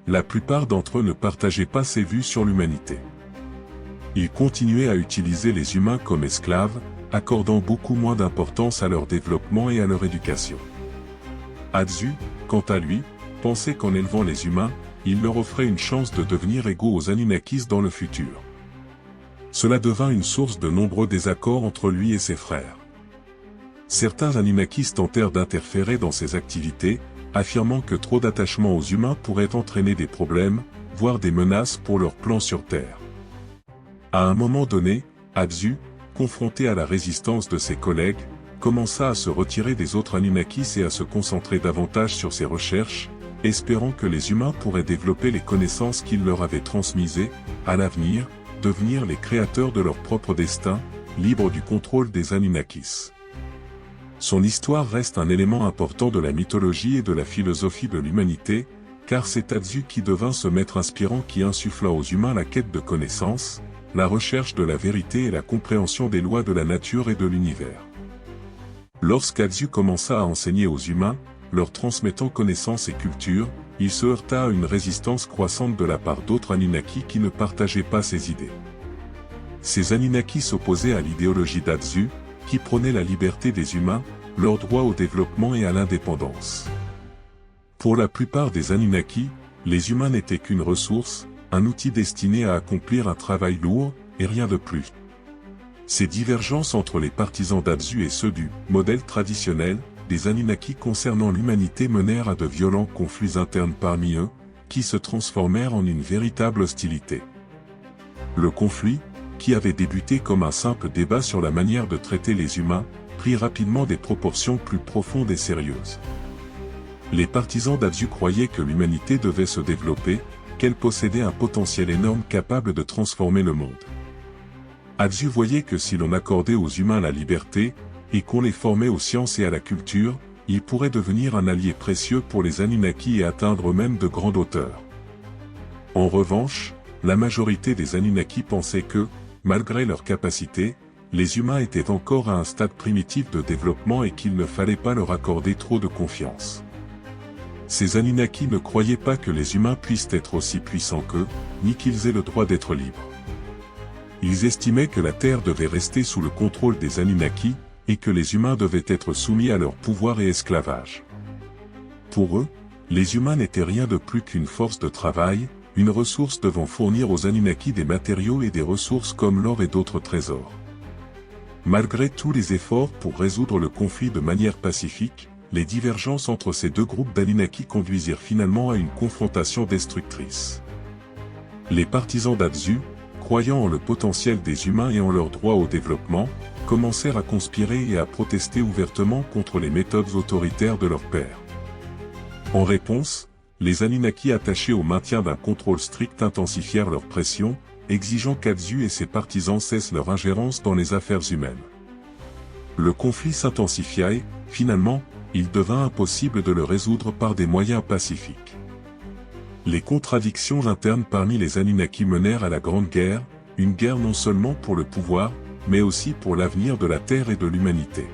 La plupart d'entre eux ne partageaient pas ses vues sur l'humanité. Ils continuaient à utiliser les humains comme esclaves, accordant beaucoup moins d'importance à leur développement et à leur éducation. Adzu, quant à lui, pensait qu'en élevant les humains, il leur offrait une chance de devenir égaux aux Anunnakis dans le futur. Cela devint une source de nombreux désaccords entre lui et ses frères. Certains Anunnakis tentèrent d'interférer dans ses activités, affirmant que trop d'attachement aux humains pourrait entraîner des problèmes, voire des menaces pour leur plan sur Terre. À un moment donné, Adzu, confronté à la résistance de ses collègues, commença à se retirer des autres Anunnakis et à se concentrer davantage sur ses recherches, espérant que les humains pourraient développer les connaissances qu'il leur avait transmises et, à l'avenir, devenir les créateurs de leur propre destin, libres du contrôle des Anunnakis. Son histoire reste un élément important de la mythologie et de la philosophie de l'humanité, car c'est Adzu qui devint ce maître inspirant qui insuffla aux humains la quête de connaissances, la recherche de la vérité et la compréhension des lois de la nature et de l'univers. Lorsqu'Adzu commença à enseigner aux humains, leur transmettant connaissances et culture, il se heurta à une résistance croissante de la part d'autres Anunnakis qui ne partageaient pas ses idées. Ces Anunnakis s'opposaient à l'idéologie d'Adzu, qui prônait la liberté des humains, leur droit au développement et à l'indépendance. Pour la plupart des Anunnakis, les humains n'étaient qu'une ressource, un outil destiné à accomplir un travail lourd, et rien de plus. Ces divergences entre les partisans d'Adzu et ceux du modèle traditionnel des Anunnakis concernant l'humanité menèrent à de violents conflits internes parmi eux, qui se transformèrent en une véritable hostilité. Le conflit, qui avait débuté comme un simple débat sur la manière de traiter les humains, prit rapidement des proportions plus profondes et sérieuses. Les partisans d'Adzu croyaient que l'humanité devait se développer, qu'elle possédait un potentiel énorme capable de transformer le monde. Adzu voyait que si l'on accordait aux humains la liberté, et qu'on les formait aux sciences et à la culture, ils pourraient devenir un allié précieux pour les Anunnakis et atteindre eux-mêmes de grandes hauteurs. En revanche, la majorité des Anunnakis pensaient que, malgré leurs capacités, les humains étaient encore à un stade primitif de développement et qu'il ne fallait pas leur accorder trop de confiance. Ces Anunnakis ne croyaient pas que les humains puissent être aussi puissants qu'eux, ni qu'ils aient le droit d'être libres. Ils estimaient que la Terre devait rester sous le contrôle des Anunnakis, et que les humains devaient être soumis à leur pouvoir et esclavage. Pour eux, les humains n'étaient rien de plus qu'une force de travail, une ressource devant fournir aux Anunnakis des matériaux et des ressources comme l'or et d'autres trésors. Malgré tous les efforts pour résoudre le conflit de manière pacifique, les divergences entre ces deux groupes d'Anunnakis conduisirent finalement à une confrontation destructrice. Les partisans d'Adzu, croyant en le potentiel des humains et en leur droit au développement, commencèrent à conspirer et à protester ouvertement contre les méthodes autoritaires de leur père. En réponse, les Anunnakis attachés au maintien d'un contrôle strict intensifièrent leur pression, exigeant qu'Adzu et ses partisans cessent leur ingérence dans les affaires humaines. Le conflit s'intensifia et, finalement, il devint impossible de le résoudre par des moyens pacifiques. Les contradictions internes parmi les Anunnakis menèrent à la Grande Guerre, une guerre non seulement pour le pouvoir, mais aussi pour l'avenir de la Terre et de l'humanité.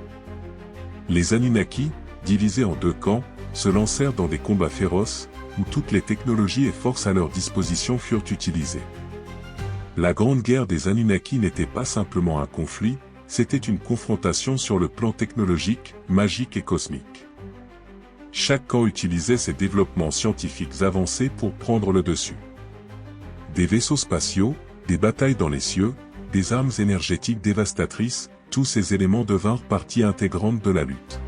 Les Anunnakis, divisés en deux camps, se lancèrent dans des combats féroces, où toutes les technologies et forces à leur disposition furent utilisées. La Grande Guerre des Anunnakis n'était pas simplement un conflit, c'était une confrontation sur le plan technologique, magique et cosmique. Chaque camp utilisait ses développements scientifiques avancés pour prendre le dessus. Des vaisseaux spatiaux, des batailles dans les cieux, des armes énergétiques dévastatrices, tous ces éléments devinrent partie intégrante de la lutte.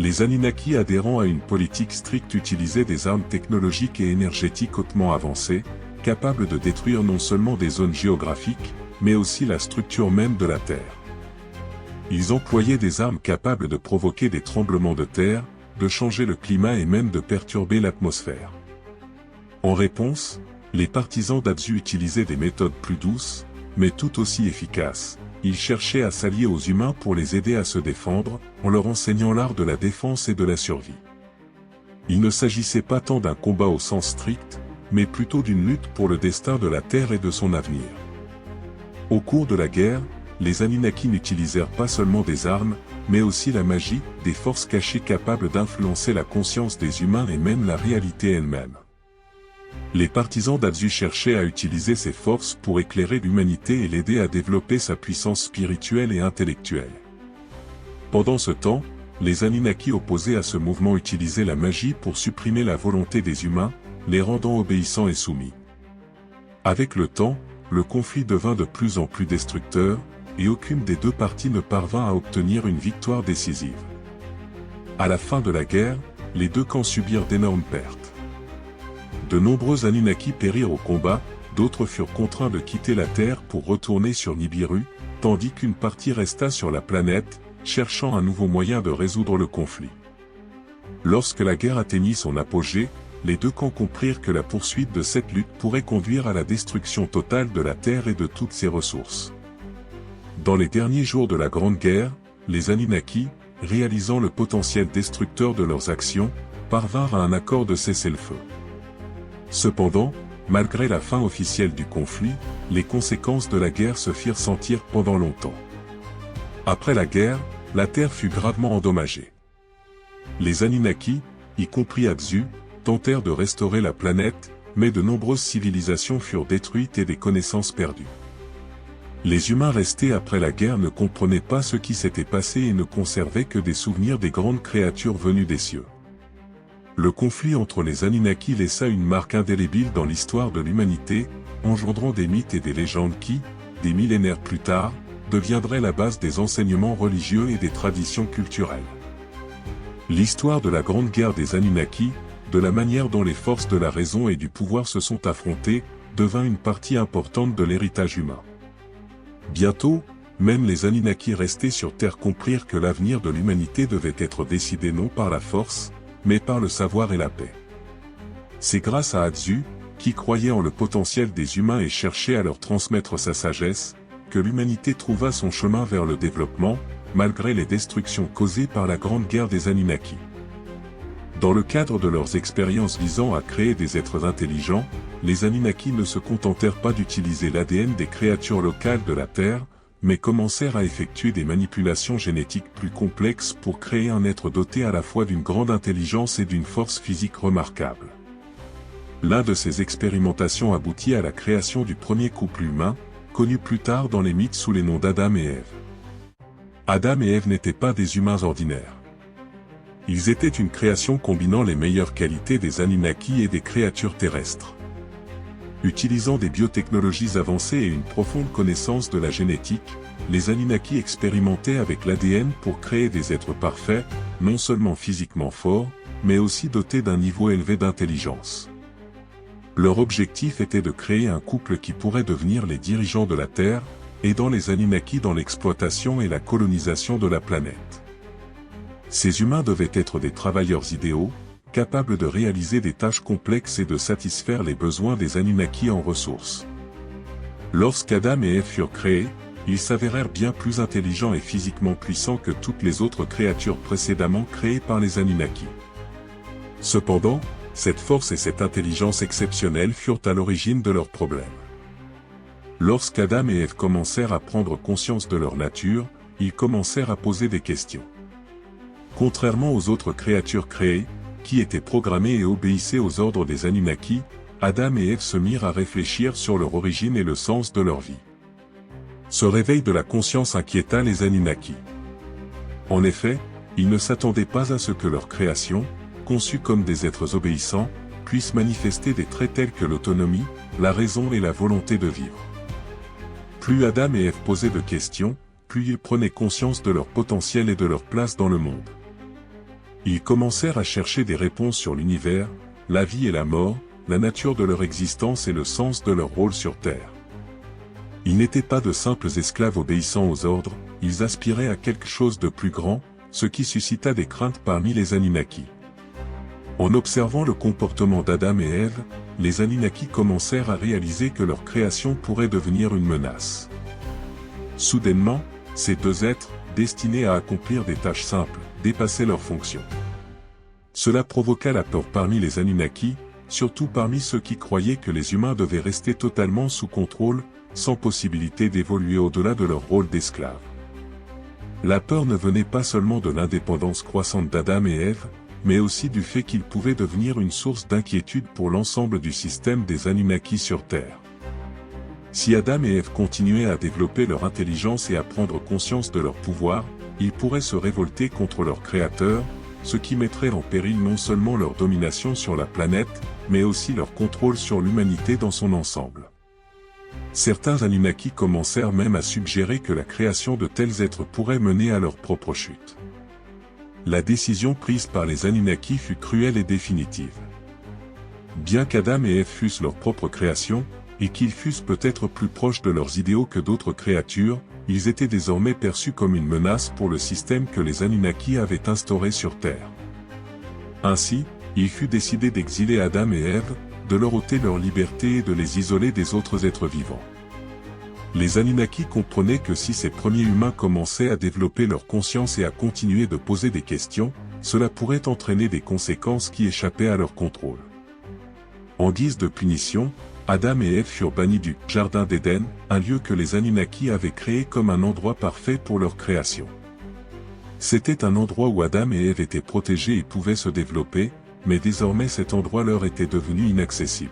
Les Anunnaki adhérant à une politique stricte utilisaient des armes technologiques et énergétiques hautement avancées, capables de détruire non seulement des zones géographiques, mais aussi la structure même de la Terre. Ils employaient des armes capables de provoquer des tremblements de terre, de changer le climat et même de perturber l'atmosphère. En réponse, les partisans d'Abzu utilisaient des méthodes plus douces, mais tout aussi efficaces. Ils cherchaient à s'allier aux humains pour les aider à se défendre, en leur enseignant l'art de la défense et de la survie. Il ne s'agissait pas tant d'un combat au sens strict, mais plutôt d'une lutte pour le destin de la Terre et de son avenir. Au cours de la guerre, les Anunnaki n'utilisèrent pas seulement des armes, mais aussi la magie, des forces cachées capables d'influencer la conscience des humains et même la réalité elle-même. Les partisans d'Abzu cherchaient à utiliser ces forces pour éclairer l'humanité et l'aider à développer sa puissance spirituelle et intellectuelle. Pendant ce temps, les Anunnaki opposés à ce mouvement utilisaient la magie pour supprimer la volonté des humains, les rendant obéissants et soumis. Avec le temps, le conflit devint de plus en plus destructeur, et aucune des deux parties ne parvint à obtenir une victoire décisive. À la fin de la guerre, les deux camps subirent d'énormes pertes. De nombreux Anunnaki périrent au combat, d'autres furent contraints de quitter la Terre pour retourner sur Nibiru, tandis qu'une partie resta sur la planète, cherchant un nouveau moyen de résoudre le conflit. Lorsque la guerre atteignit son apogée, les deux camps comprirent que la poursuite de cette lutte pourrait conduire à la destruction totale de la Terre et de toutes ses ressources. Dans les derniers jours de la Grande Guerre, les Anunnaki, réalisant le potentiel destructeur de leurs actions, parvinrent à un accord de cessez-le-feu. Cependant, malgré la fin officielle du conflit, les conséquences de la guerre se firent sentir pendant longtemps. Après la guerre, la Terre fut gravement endommagée. Les Anunnaki, y compris Abzu, tentèrent de restaurer la planète, mais de nombreuses civilisations furent détruites et des connaissances perdues. Les humains restés après la guerre ne comprenaient pas ce qui s'était passé et ne conservaient que des souvenirs des grandes créatures venues des cieux. Le conflit entre les Anunnaki laissa une marque indélébile dans l'histoire de l'humanité, engendrant des mythes et des légendes qui, des millénaires plus tard, deviendraient la base des enseignements religieux et des traditions culturelles. L'histoire de la Grande Guerre des Anunnaki, de la manière dont les forces de la raison et du pouvoir se sont affrontées, devint une partie importante de l'héritage humain. Bientôt, même les Anunnaki restés sur Terre comprirent que l'avenir de l'humanité devait être décidé non par la force, mais par le savoir et la paix. C'est grâce à Abzu, qui croyait en le potentiel des humains et cherchait à leur transmettre sa sagesse, que l'humanité trouva son chemin vers le développement, malgré les destructions causées par la Grande Guerre des Anunnaki. Dans le cadre de leurs expériences visant à créer des êtres intelligents, les Anunnaki ne se contentèrent pas d'utiliser l'ADN des créatures locales de la Terre, mais commencèrent à effectuer des manipulations génétiques plus complexes pour créer un être doté à la fois d'une grande intelligence et d'une force physique remarquable. L'un de ces expérimentations aboutit à la création du premier couple humain, connu plus tard dans les mythes sous les noms d'Adam et Ève. Adam et Ève n'étaient pas des humains ordinaires. Ils étaient une création combinant les meilleures qualités des Anunnaki et des créatures terrestres. Utilisant des biotechnologies avancées et une profonde connaissance de la génétique, les Anunnaki expérimentaient avec l'ADN pour créer des êtres parfaits, non seulement physiquement forts, mais aussi dotés d'un niveau élevé d'intelligence. Leur objectif était de créer un couple qui pourrait devenir les dirigeants de la Terre, aidant les Anunnaki dans l'exploitation et la colonisation de la planète. Ces humains devaient être des travailleurs idéaux, capables de réaliser des tâches complexes et de satisfaire les besoins des Anunnaki en ressources. Lorsqu'Adam et Ève furent créés, ils s'avérèrent bien plus intelligents et physiquement puissants que toutes les autres créatures précédemment créées par les Anunnaki. Cependant, cette force et cette intelligence exceptionnelle furent à l'origine de leurs problèmes. Lorsqu'Adam et Ève commencèrent à prendre conscience de leur nature, ils commencèrent à poser des questions. Contrairement aux autres créatures créées, qui étaient programmés et obéissaient aux ordres des Anunnaki, Adam et Ève se mirent à réfléchir sur leur origine et le sens de leur vie. Ce réveil de la conscience inquiéta les Anunnaki. En effet, ils ne s'attendaient pas à ce que leur création, conçue comme des êtres obéissants, puisse manifester des traits tels que l'autonomie, la raison et la volonté de vivre. Plus Adam et Ève posaient de questions, plus ils prenaient conscience de leur potentiel et de leur place dans le monde. Ils commencèrent à chercher des réponses sur l'univers, la vie et la mort, la nature de leur existence et le sens de leur rôle sur Terre. Ils n'étaient pas de simples esclaves obéissant aux ordres, ils aspiraient à quelque chose de plus grand, ce qui suscita des craintes parmi les Anunnaki. En observant le comportement d'Adam et Ève, les Anunnaki commencèrent à réaliser que leur création pourrait devenir une menace. Soudainement, ces deux êtres, destinés à accomplir des tâches simples, dépassaient leurs fonctions. Cela provoqua la peur parmi les Anunnaki, surtout parmi ceux qui croyaient que les humains devaient rester totalement sous contrôle, sans possibilité d'évoluer au-delà de leur rôle d'esclaves. La peur ne venait pas seulement de l'indépendance croissante d'Adam et Ève, mais aussi du fait qu'ils pouvaient devenir une source d'inquiétude pour l'ensemble du système des Anunnaki sur Terre. Si Adam et Ève continuaient à développer leur intelligence et à prendre conscience de leur pouvoir, ils pourraient se révolter contre leur Créateur, ce qui mettrait en péril non seulement leur domination sur la planète, mais aussi leur contrôle sur l'humanité dans son ensemble. Certains Anunnaki commencèrent même à suggérer que la création de tels êtres pourrait mener à leur propre chute. La décision prise par les Anunnaki fut cruelle et définitive. Bien qu'Adam et Ève fussent leur propre création, et qu'ils fussent peut-être plus proches de leurs idéaux que d'autres créatures, ils étaient désormais perçus comme une menace pour le système que les Anunnaki avaient instauré sur Terre. Ainsi, il fut décidé d'exiler Adam et Ève, de leur ôter leur liberté et de les isoler des autres êtres vivants. Les Anunnaki comprenaient que si ces premiers humains commençaient à développer leur conscience et à continuer de poser des questions, cela pourrait entraîner des conséquences qui échappaient à leur contrôle. En guise de punition, Adam et Ève furent bannis du Jardin d'Éden, un lieu que les Anunnaki avaient créé comme un endroit parfait pour leur création. C'était un endroit où Adam et Ève étaient protégés et pouvaient se développer, mais désormais cet endroit leur était devenu inaccessible.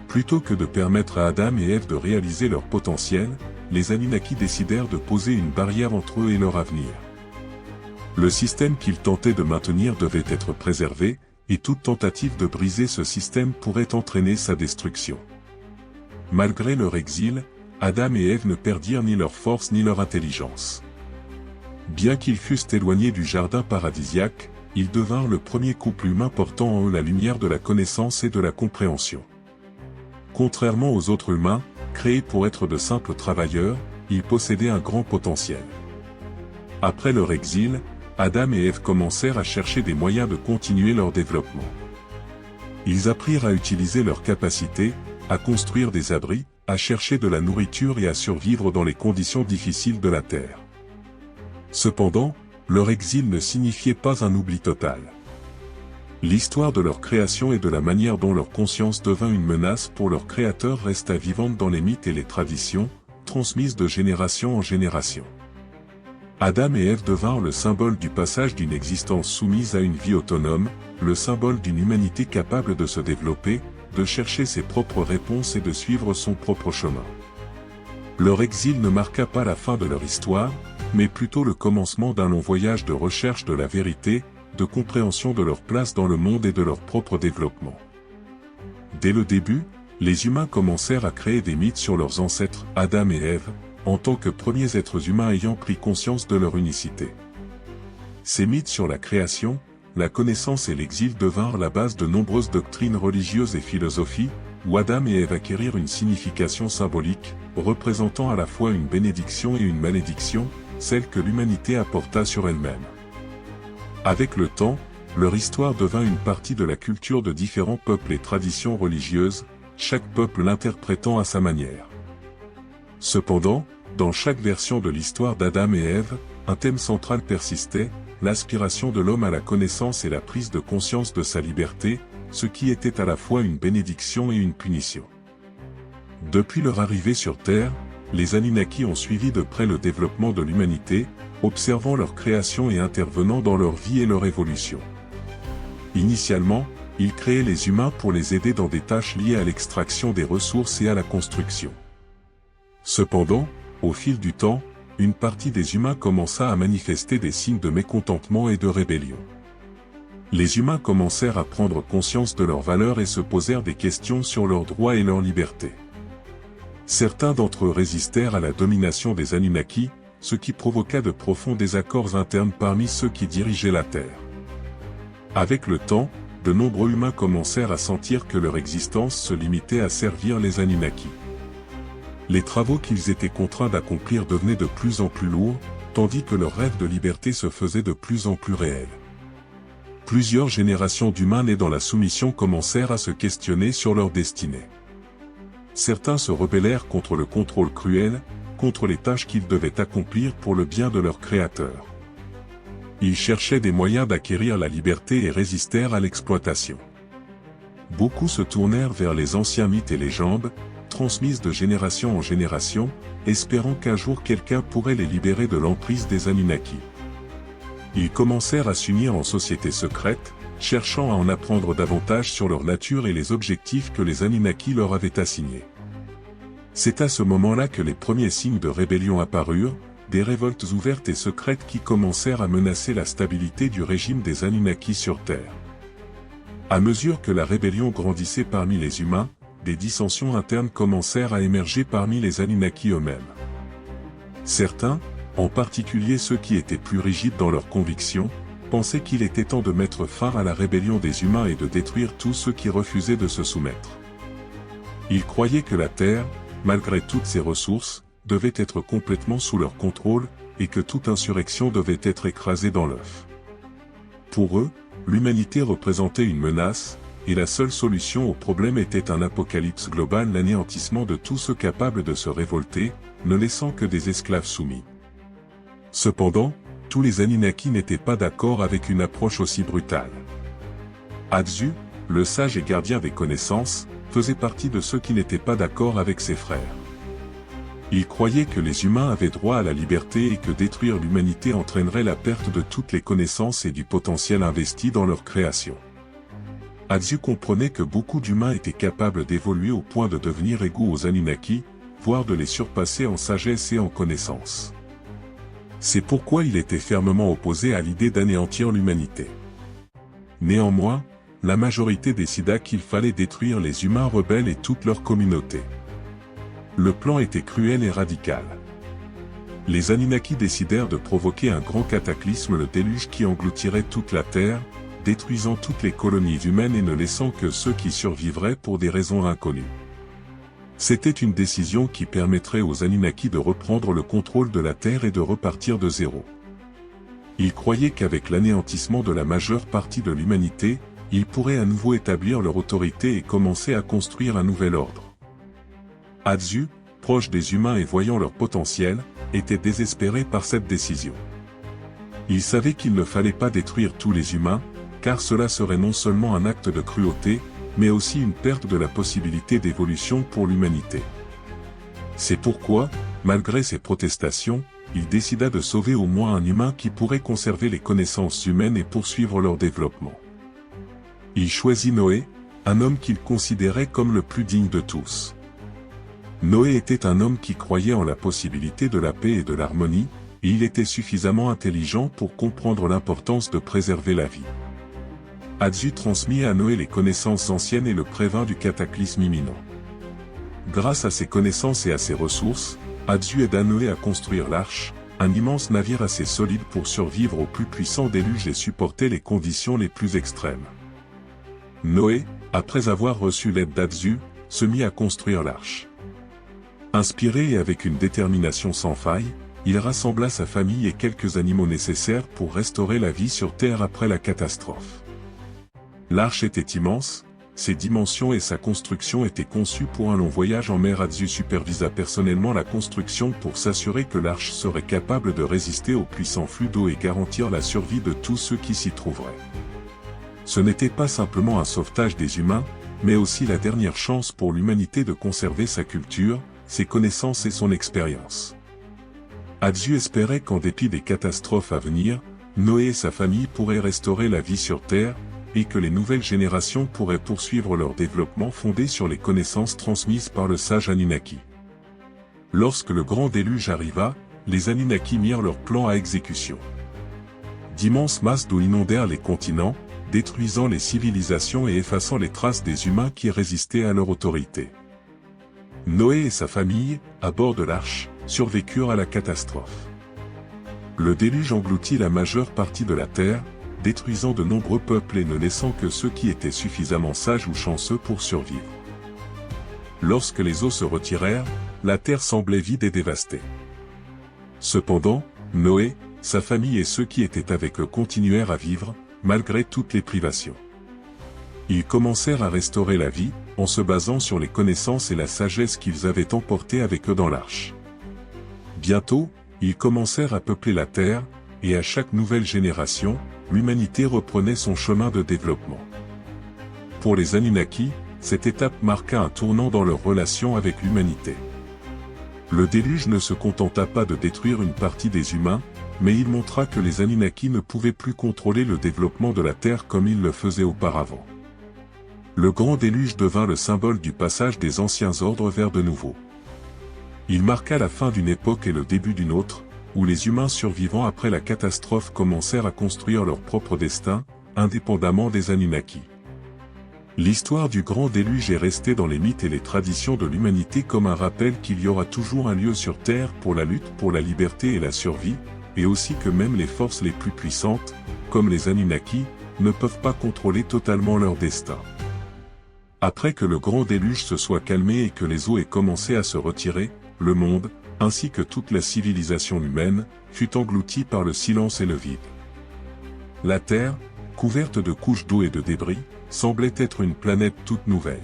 Plutôt que de permettre à Adam et Ève de réaliser leur potentiel, les Anunnaki décidèrent de poser une barrière entre eux et leur avenir. Le système qu'ils tentaient de maintenir devait être préservé, et toute tentative de briser ce système pourrait entraîner sa destruction. Malgré leur exil, Adam et Ève ne perdirent ni leur force ni leur intelligence. Bien qu'ils fussent éloignés du jardin paradisiaque, ils devinrent le premier couple humain portant en eux la lumière de la connaissance et de la compréhension. Contrairement aux autres humains, créés pour être de simples travailleurs, ils possédaient un grand potentiel. Après leur exil, Adam et Ève commencèrent à chercher des moyens de continuer leur développement. Ils apprirent à utiliser leurs capacités, à construire des abris, à chercher de la nourriture et à survivre dans les conditions difficiles de la Terre. Cependant, leur exil ne signifiait pas un oubli total. L'histoire de leur création et de la manière dont leur conscience devint une menace pour leur créateur resta vivante dans les mythes et les traditions, transmises de génération en génération. Adam et Ève devinrent le symbole du passage d'une existence soumise à une vie autonome, le symbole d'une humanité capable de se développer, de chercher ses propres réponses et de suivre son propre chemin. Leur exil ne marqua pas la fin de leur histoire, mais plutôt le commencement d'un long voyage de recherche de la vérité, de compréhension de leur place dans le monde et de leur propre développement. Dès le début, les humains commencèrent à créer des mythes sur leurs ancêtres, Adam et Ève, en tant que premiers êtres humains ayant pris conscience de leur unicité. Ces mythes sur la création, la connaissance et l'exil devinrent la base de nombreuses doctrines religieuses et philosophies, où Adam et Ève acquérirent une signification symbolique, représentant à la fois une bénédiction et une malédiction, celle que l'humanité apporta sur elle-même. Avec le temps, leur histoire devint une partie de la culture de différents peuples et traditions religieuses, chaque peuple l'interprétant à sa manière. Cependant, dans chaque version de l'histoire d'Adam et Ève, un thème central persistait, l'aspiration de l'homme à la connaissance et la prise de conscience de sa liberté, ce qui était à la fois une bénédiction et une punition. Depuis leur arrivée sur Terre, les Anunnaki ont suivi de près le développement de l'humanité, observant leur création et intervenant dans leur vie et leur évolution. Initialement, ils créaient les humains pour les aider dans des tâches liées à l'extraction des ressources et à la construction. Cependant, au fil du temps, une partie des humains commença à manifester des signes de mécontentement et de rébellion. Les humains commencèrent à prendre conscience de leurs valeurs et se posèrent des questions sur leurs droits et leurs libertés. Certains d'entre eux résistèrent à la domination des Anunnaki, ce qui provoqua de profonds désaccords internes parmi ceux qui dirigeaient la Terre. Avec le temps, de nombreux humains commencèrent à sentir que leur existence se limitait à servir les Anunnaki. Les travaux qu'ils étaient contraints d'accomplir devenaient de plus en plus lourds, tandis que leur rêve de liberté se faisait de plus en plus réel. Plusieurs générations d'humains nés dans la soumission commencèrent à se questionner sur leur destinée. Certains se rebellèrent contre le contrôle cruel, contre les tâches qu'ils devaient accomplir pour le bien de leur Créateur. Ils cherchaient des moyens d'acquérir la liberté et résistèrent à l'exploitation. Beaucoup se tournèrent vers les anciens mythes et légendes, transmises de génération en génération, espérant qu'un jour quelqu'un pourrait les libérer de l'emprise des Anunnaki. Ils commencèrent à s'unir en sociétés secrètes, cherchant à en apprendre davantage sur leur nature et les objectifs que les Anunnaki leur avaient assignés. C'est à ce moment-là que les premiers signes de rébellion apparurent, des révoltes ouvertes et secrètes qui commencèrent à menacer la stabilité du régime des Anunnaki sur Terre. À mesure que la rébellion grandissait parmi les humains, des dissensions internes commencèrent à émerger parmi les Anunnaki eux-mêmes. Certains, en particulier ceux qui étaient plus rigides dans leurs convictions, pensaient qu'il était temps de mettre fin à la rébellion des humains et de détruire tous ceux qui refusaient de se soumettre. Ils croyaient que la Terre, malgré toutes ses ressources, devait être complètement sous leur contrôle, et que toute insurrection devait être écrasée dans l'œuf. Pour eux, l'humanité représentait une menace, et la seule solution au problème était un apocalypse global, l'anéantissement de tous ceux capables de se révolter, ne laissant que des esclaves soumis. Cependant, tous les Anunnaki n'étaient pas d'accord avec une approche aussi brutale. Adzu, le sage et gardien des connaissances, faisait partie de ceux qui n'étaient pas d'accord avec ses frères. Il croyait que les humains avaient droit à la liberté et que détruire l'humanité entraînerait la perte de toutes les connaissances et du potentiel investi dans leur création. Adzu comprenait que beaucoup d'humains étaient capables d'évoluer au point de devenir égaux aux Anunnaki, voire de les surpasser en sagesse et en connaissance. C'est pourquoi il était fermement opposé à l'idée d'anéantir l'humanité. Néanmoins, la majorité décida qu'il fallait détruire les humains rebelles et toute leur communauté. Le plan était cruel et radical. Les Anunnaki décidèrent de provoquer un grand cataclysme, le déluge qui engloutirait toute la Terre, détruisant toutes les colonies humaines et ne laissant que ceux qui survivraient pour des raisons inconnues. C'était une décision qui permettrait aux Anunnaki de reprendre le contrôle de la Terre et de repartir de zéro. Ils croyaient qu'avec l'anéantissement de la majeure partie de l'humanité, ils pourraient à nouveau établir leur autorité et commencer à construire un nouvel ordre. Adzu, proche des humains et voyant leur potentiel, était désespéré par cette décision. Il savait qu'il ne fallait pas détruire tous les humains, car cela serait non seulement un acte de cruauté, mais aussi une perte de la possibilité d'évolution pour l'humanité. C'est pourquoi, malgré ses protestations, il décida de sauver au moins un humain qui pourrait conserver les connaissances humaines et poursuivre leur développement. Il choisit Noé, un homme qu'il considérait comme le plus digne de tous. Noé était un homme qui croyait en la possibilité de la paix et de l'harmonie, et il était suffisamment intelligent pour comprendre l'importance de préserver la vie. Adzu transmit à Noé les connaissances anciennes et le prévint du cataclysme imminent. Grâce à ses connaissances et à ses ressources, Adzu aida Noé à construire l'arche, un immense navire assez solide pour survivre au plus puissant déluge et supporter les conditions les plus extrêmes. Noé, après avoir reçu l'aide d'Adzu, se mit à construire l'arche. Inspiré et avec une détermination sans faille, il rassembla sa famille et quelques animaux nécessaires pour restaurer la vie sur Terre après la catastrophe. L'arche était immense, ses dimensions et sa construction étaient conçues pour un long voyage en mer. Adzu supervisa personnellement la construction pour s'assurer que l'arche serait capable de résister aux puissants flux d'eau et garantir la survie de tous ceux qui s'y trouveraient. Ce n'était pas simplement un sauvetage des humains, mais aussi la dernière chance pour l'humanité de conserver sa culture, ses connaissances et son expérience. Adzu espérait qu'en dépit des catastrophes à venir, Noé et sa famille pourraient restaurer la vie sur Terre, et que les nouvelles générations pourraient poursuivre leur développement fondé sur les connaissances transmises par le sage Anunnaki. Lorsque le grand déluge arriva, les Anunnaki mirent leur plan à exécution. D'immenses masses d'eau inondèrent les continents, détruisant les civilisations et effaçant les traces des humains qui résistaient à leur autorité. Noé et sa famille, à bord de l'arche, survécurent à la catastrophe. Le déluge engloutit la majeure partie de la Terre, détruisant de nombreux peuples et ne laissant que ceux qui étaient suffisamment sages ou chanceux pour survivre. Lorsque les eaux se retirèrent, la terre semblait vide et dévastée. Cependant, Noé, sa famille et ceux qui étaient avec eux continuèrent à vivre, malgré toutes les privations. Ils commencèrent à restaurer la vie, en se basant sur les connaissances et la sagesse qu'ils avaient emportées avec eux dans l'arche. Bientôt, ils commencèrent à peupler la terre, et à chaque nouvelle génération, l'humanité reprenait son chemin de développement. Pour les Anunnaki, cette étape marqua un tournant dans leur relation avec l'humanité. Le déluge ne se contenta pas de détruire une partie des humains, mais il montra que les Anunnaki ne pouvaient plus contrôler le développement de la Terre comme ils le faisaient auparavant. Le grand déluge devint le symbole du passage des anciens ordres vers de nouveaux. Il marqua la fin d'une époque et le début d'une autre, où les humains survivants après la catastrophe commencèrent à construire leur propre destin, indépendamment des Anunnaki. L'histoire du grand déluge est restée dans les mythes et les traditions de l'humanité comme un rappel qu'il y aura toujours un lieu sur Terre pour la lutte pour la liberté et la survie, et aussi que même les forces les plus puissantes, comme les Anunnaki, ne peuvent pas contrôler totalement leur destin. Après que le grand déluge se soit calmé et que les eaux aient commencé à se retirer, le monde, ainsi que toute la civilisation humaine, fut englouti par le silence et le vide. La Terre, couverte de couches d'eau et de débris, semblait être une planète toute nouvelle.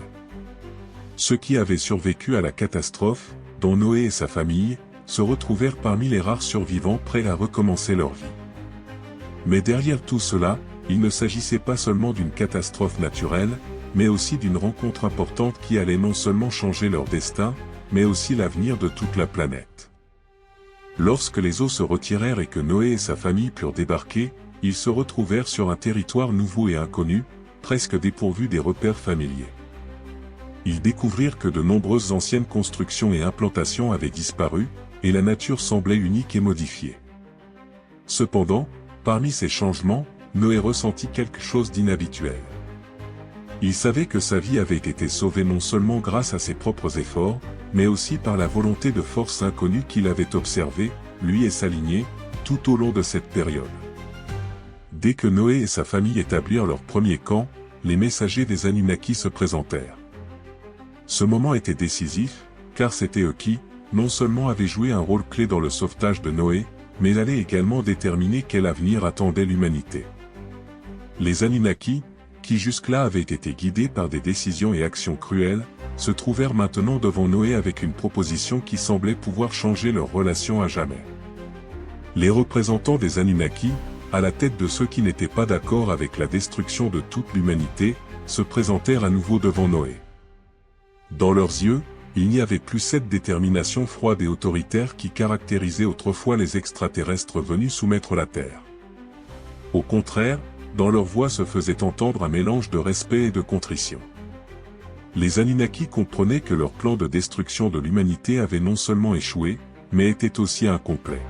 Ceux qui avaient survécu à la catastrophe, dont Noé et sa famille, se retrouvèrent parmi les rares survivants prêts à recommencer leur vie. Mais derrière tout cela, il ne s'agissait pas seulement d'une catastrophe naturelle, mais aussi d'une rencontre importante qui allait non seulement changer leur destin, mais aussi l'avenir de toute la planète. Lorsque les eaux se retirèrent et que Noé et sa famille purent débarquer, ils se retrouvèrent sur un territoire nouveau et inconnu, presque dépourvu des repères familiers. Ils découvrirent que de nombreuses anciennes constructions et implantations avaient disparu, et la nature semblait unique et modifiée. Cependant, parmi ces changements, Noé ressentit quelque chose d'inhabituel. Il savait que sa vie avait été sauvée non seulement grâce à ses propres efforts, mais aussi par la volonté de force inconnue qu'il avait observée, lui et sa lignée, tout au long de cette période. Dès que Noé et sa famille établirent leur premier camp, les messagers des Anunnaki se présentèrent. Ce moment était décisif, car c'était eux qui, non seulement avaient joué un rôle clé dans le sauvetage de Noé, mais allaient également déterminer quel avenir attendait l'humanité. Les Anunnaki, qui jusque-là avaient été guidés par des décisions et actions cruelles, se trouvèrent maintenant devant Noé avec une proposition qui semblait pouvoir changer leur relation à jamais. Les représentants des Anunnaki, à la tête de ceux qui n'étaient pas d'accord avec la destruction de toute l'humanité, se présentèrent à nouveau devant Noé. Dans leurs yeux, il n'y avait plus cette détermination froide et autoritaire qui caractérisait autrefois les extraterrestres venus soumettre la Terre. Au contraire, dans leur voix se faisait entendre un mélange de respect et de contrition. Les Anunnaki comprenaient que leur plan de destruction de l'humanité avait non seulement échoué, mais était aussi incomplet.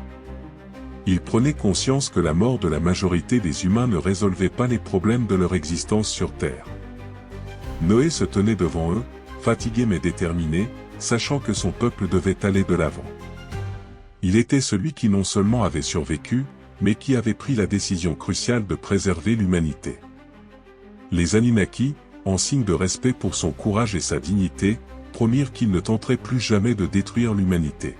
Ils prenaient conscience que la mort de la majorité des humains ne résolvait pas les problèmes de leur existence sur Terre. Noé se tenait devant eux, fatigué mais déterminé, sachant que son peuple devait aller de l'avant. Il était celui qui non seulement avait survécu, mais qui avait pris la décision cruciale de préserver l'humanité. Les Anunnaki, en signe de respect pour son courage et sa dignité, promirent qu'ils ne tenteraient plus jamais de détruire l'humanité.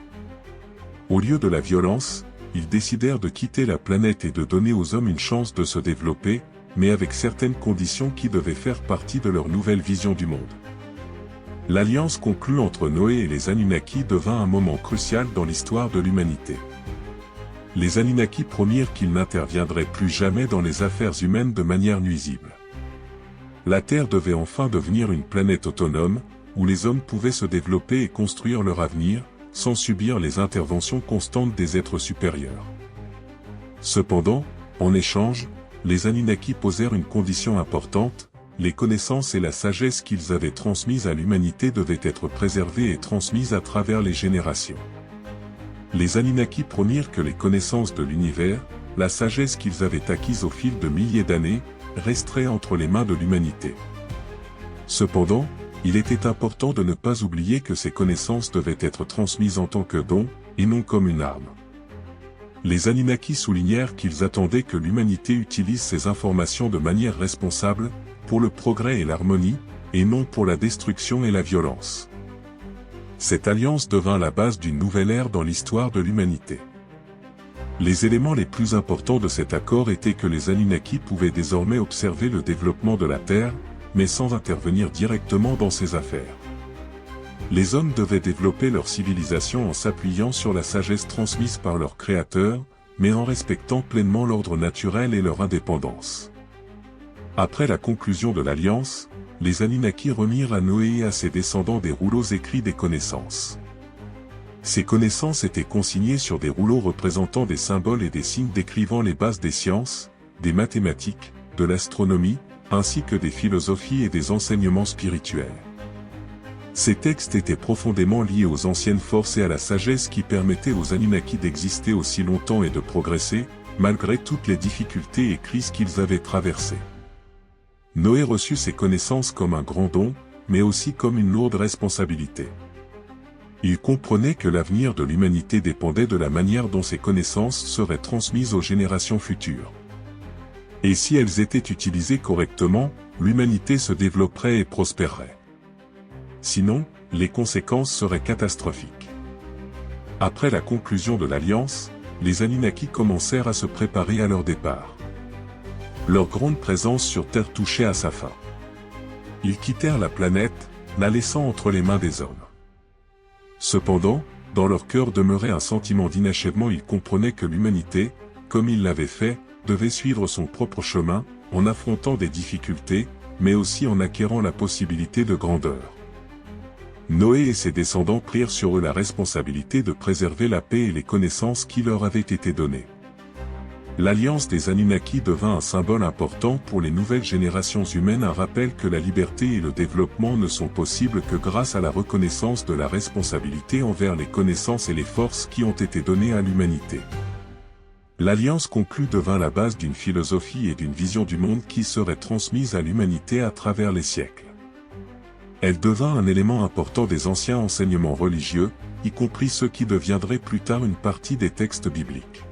Au lieu de la violence, ils décidèrent de quitter la planète et de donner aux hommes une chance de se développer, mais avec certaines conditions qui devaient faire partie de leur nouvelle vision du monde. L'alliance conclue entre Noé et les Anunnaki devint un moment crucial dans l'histoire de l'humanité. Les Anunnaki promirent qu'ils n'interviendraient plus jamais dans les affaires humaines de manière nuisible. La Terre devait enfin devenir une planète autonome, où les hommes pouvaient se développer et construire leur avenir, sans subir les interventions constantes des êtres supérieurs. Cependant, en échange, les Anunnaki posèrent une condition importante: les connaissances et la sagesse qu'ils avaient transmises à l'humanité devaient être préservées et transmises à travers les générations. Les Anunnaki promirent que les connaissances de l'univers, la sagesse qu'ils avaient acquise au fil de milliers d'années, resteraient entre les mains de l'humanité. Cependant, il était important de ne pas oublier que ces connaissances devaient être transmises en tant que don, et non comme une arme. Les Anunnaki soulignèrent qu'ils attendaient que l'humanité utilise ces informations de manière responsable, pour le progrès et l'harmonie, et non pour la destruction et la violence. Cette alliance devint la base d'une nouvelle ère dans l'histoire de l'humanité. Les éléments les plus importants de cet accord étaient que les Anunnaki pouvaient désormais observer le développement de la Terre, mais sans intervenir directement dans ses affaires. Les hommes devaient développer leur civilisation en s'appuyant sur la sagesse transmise par leur créateur, mais en respectant pleinement l'ordre naturel et leur indépendance. Après la conclusion de l'Alliance, les Anunnaki remirent à Noé et à ses descendants des rouleaux écrits des connaissances. Ces connaissances étaient consignées sur des rouleaux représentant des symboles et des signes décrivant les bases des sciences, des mathématiques, de l'astronomie, ainsi que des philosophies et des enseignements spirituels. Ces textes étaient profondément liés aux anciennes forces et à la sagesse qui permettait aux Anunnaki d'exister aussi longtemps et de progresser, malgré toutes les difficultés et crises qu'ils avaient traversées. Noé reçut ces connaissances comme un grand don, mais aussi comme une lourde responsabilité. Il comprenait que l'avenir de l'humanité dépendait de la manière dont ces connaissances seraient transmises aux générations futures. Et si elles étaient utilisées correctement, l'humanité se développerait et prospérerait. Sinon, les conséquences seraient catastrophiques. Après la conclusion de l'Alliance, les Anunnaki commencèrent à se préparer à leur départ. Leur grande présence sur Terre touchait à sa fin. Ils quittèrent la planète, la laissant entre les mains des hommes. Cependant, dans leur cœur demeurait un sentiment d'inachèvement. Ils comprenaient que l'humanité, comme ils l'avaient fait, devait suivre son propre chemin, en affrontant des difficultés, mais aussi en acquérant la possibilité de grandeur. Noé et ses descendants prirent sur eux la responsabilité de préserver la paix et les connaissances qui leur avaient été données. L'alliance des Anunnaki devint un symbole important pour les nouvelles générations humaines, un rappel que la liberté et le développement ne sont possibles que grâce à la reconnaissance de la responsabilité envers les connaissances et les forces qui ont été données à l'humanité. L'alliance conclue devint la base d'une philosophie et d'une vision du monde qui serait transmise à l'humanité à travers les siècles. Elle devint un élément important des anciens enseignements religieux, y compris ceux qui deviendraient plus tard une partie des textes bibliques.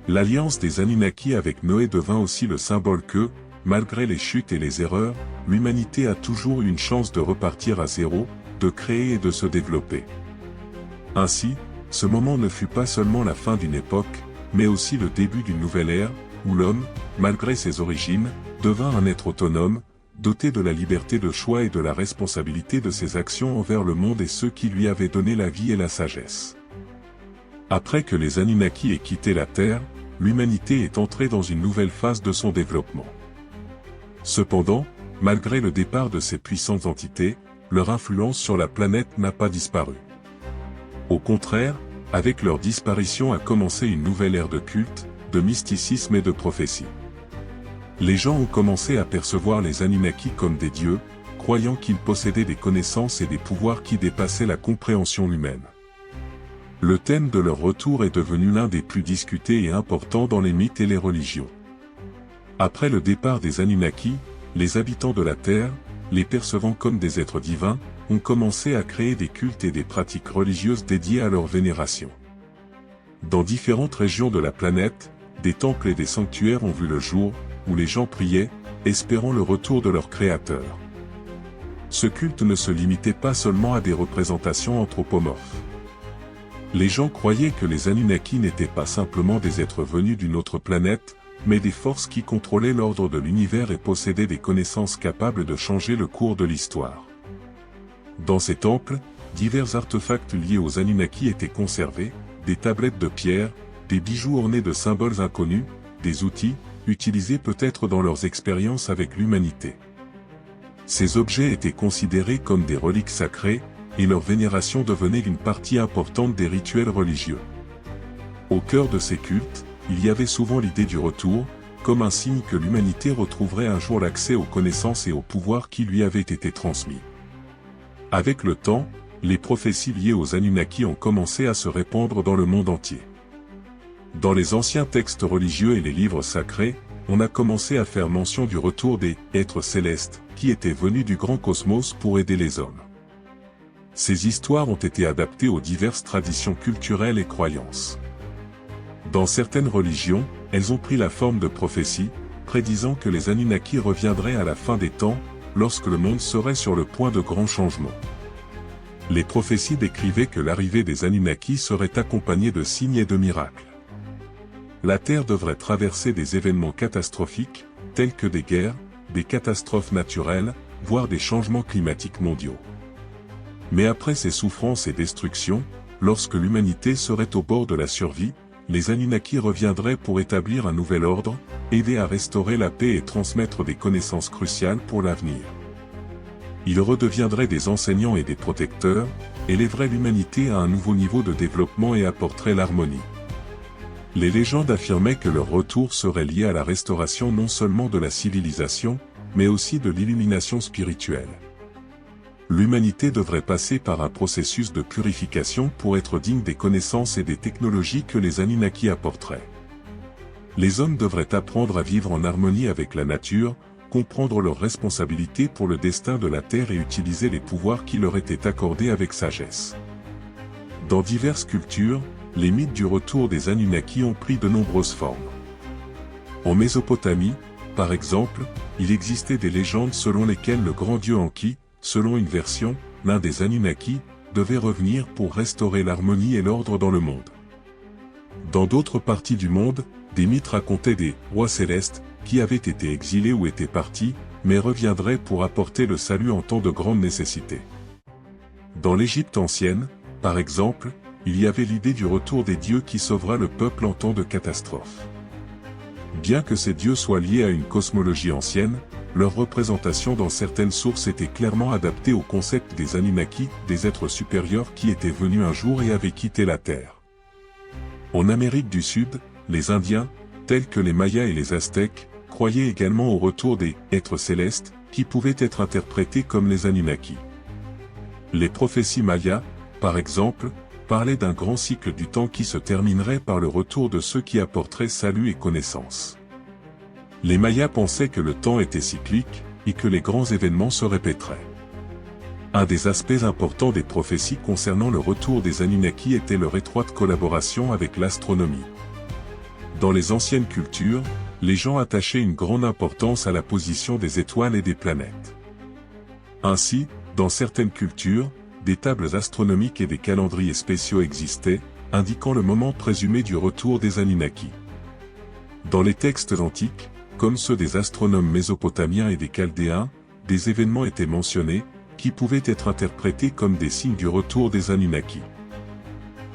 L'alliance des Anunnaki avec Noé devint aussi le symbole que, malgré les chutes et les erreurs, l'humanité a toujours eu une chance de repartir à zéro, de créer et de se développer. Ainsi, ce moment ne fut pas seulement la fin d'une époque, mais aussi le début d'une nouvelle ère, où l'homme, malgré ses origines, devint un être autonome, doté de la liberté de choix et de la responsabilité de ses actions envers le monde et ceux qui lui avaient donné la vie et la sagesse. Après que les Anunnaki aient quitté la Terre, l'humanité est entrée dans une nouvelle phase de son développement. Cependant, malgré le départ de ces puissantes entités, leur influence sur la planète n'a pas disparu. Au contraire, avec leur disparition a commencé une nouvelle ère de culte, de mysticisme et de prophétie. Les gens ont commencé à percevoir les Anunnaki comme des dieux, croyant qu'ils possédaient des connaissances et des pouvoirs qui dépassaient la compréhension humaine. Le thème de leur retour est devenu l'un des plus discutés et importants dans les mythes et les religions. Après le départ des Anunnaki, les habitants de la Terre, les percevant comme des êtres divins, ont commencé à créer des cultes et des pratiques religieuses dédiées à leur vénération. Dans différentes régions de la planète, des temples et des sanctuaires ont vu le jour, où les gens priaient, espérant le retour de leur créateur. Ce culte ne se limitait pas seulement à des représentations anthropomorphes. Les gens croyaient que les Anunnaki n'étaient pas simplement des êtres venus d'une autre planète, mais des forces qui contrôlaient l'ordre de l'univers et possédaient des connaissances capables de changer le cours de l'histoire. Dans ces temples, divers artefacts liés aux Anunnaki étaient conservés, des tablettes de pierre, des bijoux ornés de symboles inconnus, des outils, utilisés peut-être dans leurs expériences avec l'humanité. Ces objets étaient considérés comme des reliques sacrées, et leur vénération devenait une partie importante des rituels religieux. Au cœur de ces cultes, il y avait souvent l'idée du retour, comme un signe que l'humanité retrouverait un jour l'accès aux connaissances et aux pouvoirs qui lui avaient été transmis. Avec le temps, les prophéties liées aux Anunnaki ont commencé à se répandre dans le monde entier. Dans les anciens textes religieux et les livres sacrés, on a commencé à faire mention du retour des « êtres célestes » qui étaient venus du grand cosmos pour aider les hommes. Ces histoires ont été adaptées aux diverses traditions culturelles et croyances. Dans certaines religions, elles ont pris la forme de prophéties, prédisant que les Anunnaki reviendraient à la fin des temps, lorsque le monde serait sur le point de grands changements. Les prophéties décrivaient que l'arrivée des Anunnaki serait accompagnée de signes et de miracles. La Terre devrait traverser des événements catastrophiques, tels que des guerres, des catastrophes naturelles, voire des changements climatiques mondiaux. Mais après ces souffrances et destructions, lorsque l'humanité serait au bord de la survie, les Anunnaki reviendraient pour établir un nouvel ordre, aider à restaurer la paix et transmettre des connaissances cruciales pour l'avenir. Ils redeviendraient des enseignants et des protecteurs, élèveraient l'humanité à un nouveau niveau de développement et apporteraient l'harmonie. Les légendes affirmaient que leur retour serait lié à la restauration non seulement de la civilisation, mais aussi de l'illumination spirituelle. L'humanité devrait passer par un processus de purification pour être digne des connaissances et des technologies que les Anunnaki apporteraient. Les hommes devraient apprendre à vivre en harmonie avec la nature, comprendre leurs responsabilités pour le destin de la Terre et utiliser les pouvoirs qui leur étaient accordés avec sagesse. Dans diverses cultures, les mythes du retour des Anunnaki ont pris de nombreuses formes. En Mésopotamie, par exemple, il existait des légendes selon lesquelles le grand dieu Enki, selon une version, l'un des Anunnaki, devait revenir pour restaurer l'harmonie et l'ordre dans le monde. Dans d'autres parties du monde, des mythes racontaient des rois célestes, qui avaient été exilés ou étaient partis, mais reviendraient pour apporter le salut en temps de grande nécessité. Dans l'Égypte ancienne, par exemple, il y avait l'idée du retour des dieux qui sauvera le peuple en temps de catastrophe. Bien que ces dieux soient liés à une cosmologie ancienne, leur représentation dans certaines sources était clairement adaptée au concept des Anunnaki, des êtres supérieurs qui étaient venus un jour et avaient quitté la Terre. En Amérique du Sud, les Indiens, tels que les Mayas et les Aztèques, croyaient également au retour des êtres célestes, qui pouvaient être interprétés comme les Anunnaki. Les prophéties mayas, par exemple, parlaient d'un grand cycle du temps qui se terminerait par le retour de ceux qui apporteraient salut et connaissance. Les Mayas pensaient que le temps était cyclique, et que les grands événements se répéteraient. Un des aspects importants des prophéties concernant le retour des Anunnaki était leur étroite collaboration avec l'astronomie. Dans les anciennes cultures, les gens attachaient une grande importance à la position des étoiles et des planètes. Ainsi, dans certaines cultures, des tables astronomiques et des calendriers spéciaux existaient, indiquant le moment présumé du retour des Anunnaki. Dans les textes antiques, comme ceux des astronomes mésopotamiens et des Chaldéens, des événements étaient mentionnés, qui pouvaient être interprétés comme des signes du retour des Anunnaki.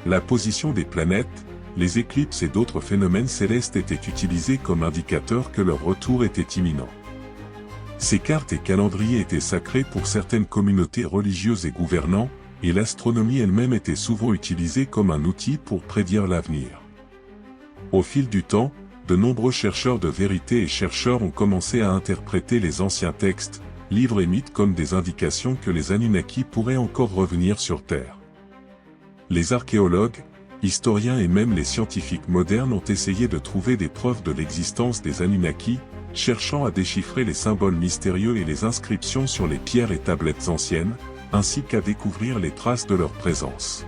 La position des planètes, les éclipses et d'autres phénomènes célestes étaient utilisés comme indicateurs que leur retour était imminent. Ces cartes et calendriers étaient sacrés pour certaines communautés religieuses et gouvernants, et l'astronomie elle-même était souvent utilisée comme un outil pour prédire l'avenir. Au fil du temps, de nombreux chercheurs de vérité et chercheurs ont commencé à interpréter les anciens textes, livres et mythes comme des indications que les Anunnaki pourraient encore revenir sur Terre. Les archéologues, historiens et même les scientifiques modernes ont essayé de trouver des preuves de l'existence des Anunnaki, cherchant à déchiffrer les symboles mystérieux et les inscriptions sur les pierres et tablettes anciennes, ainsi qu'à découvrir les traces de leur présence.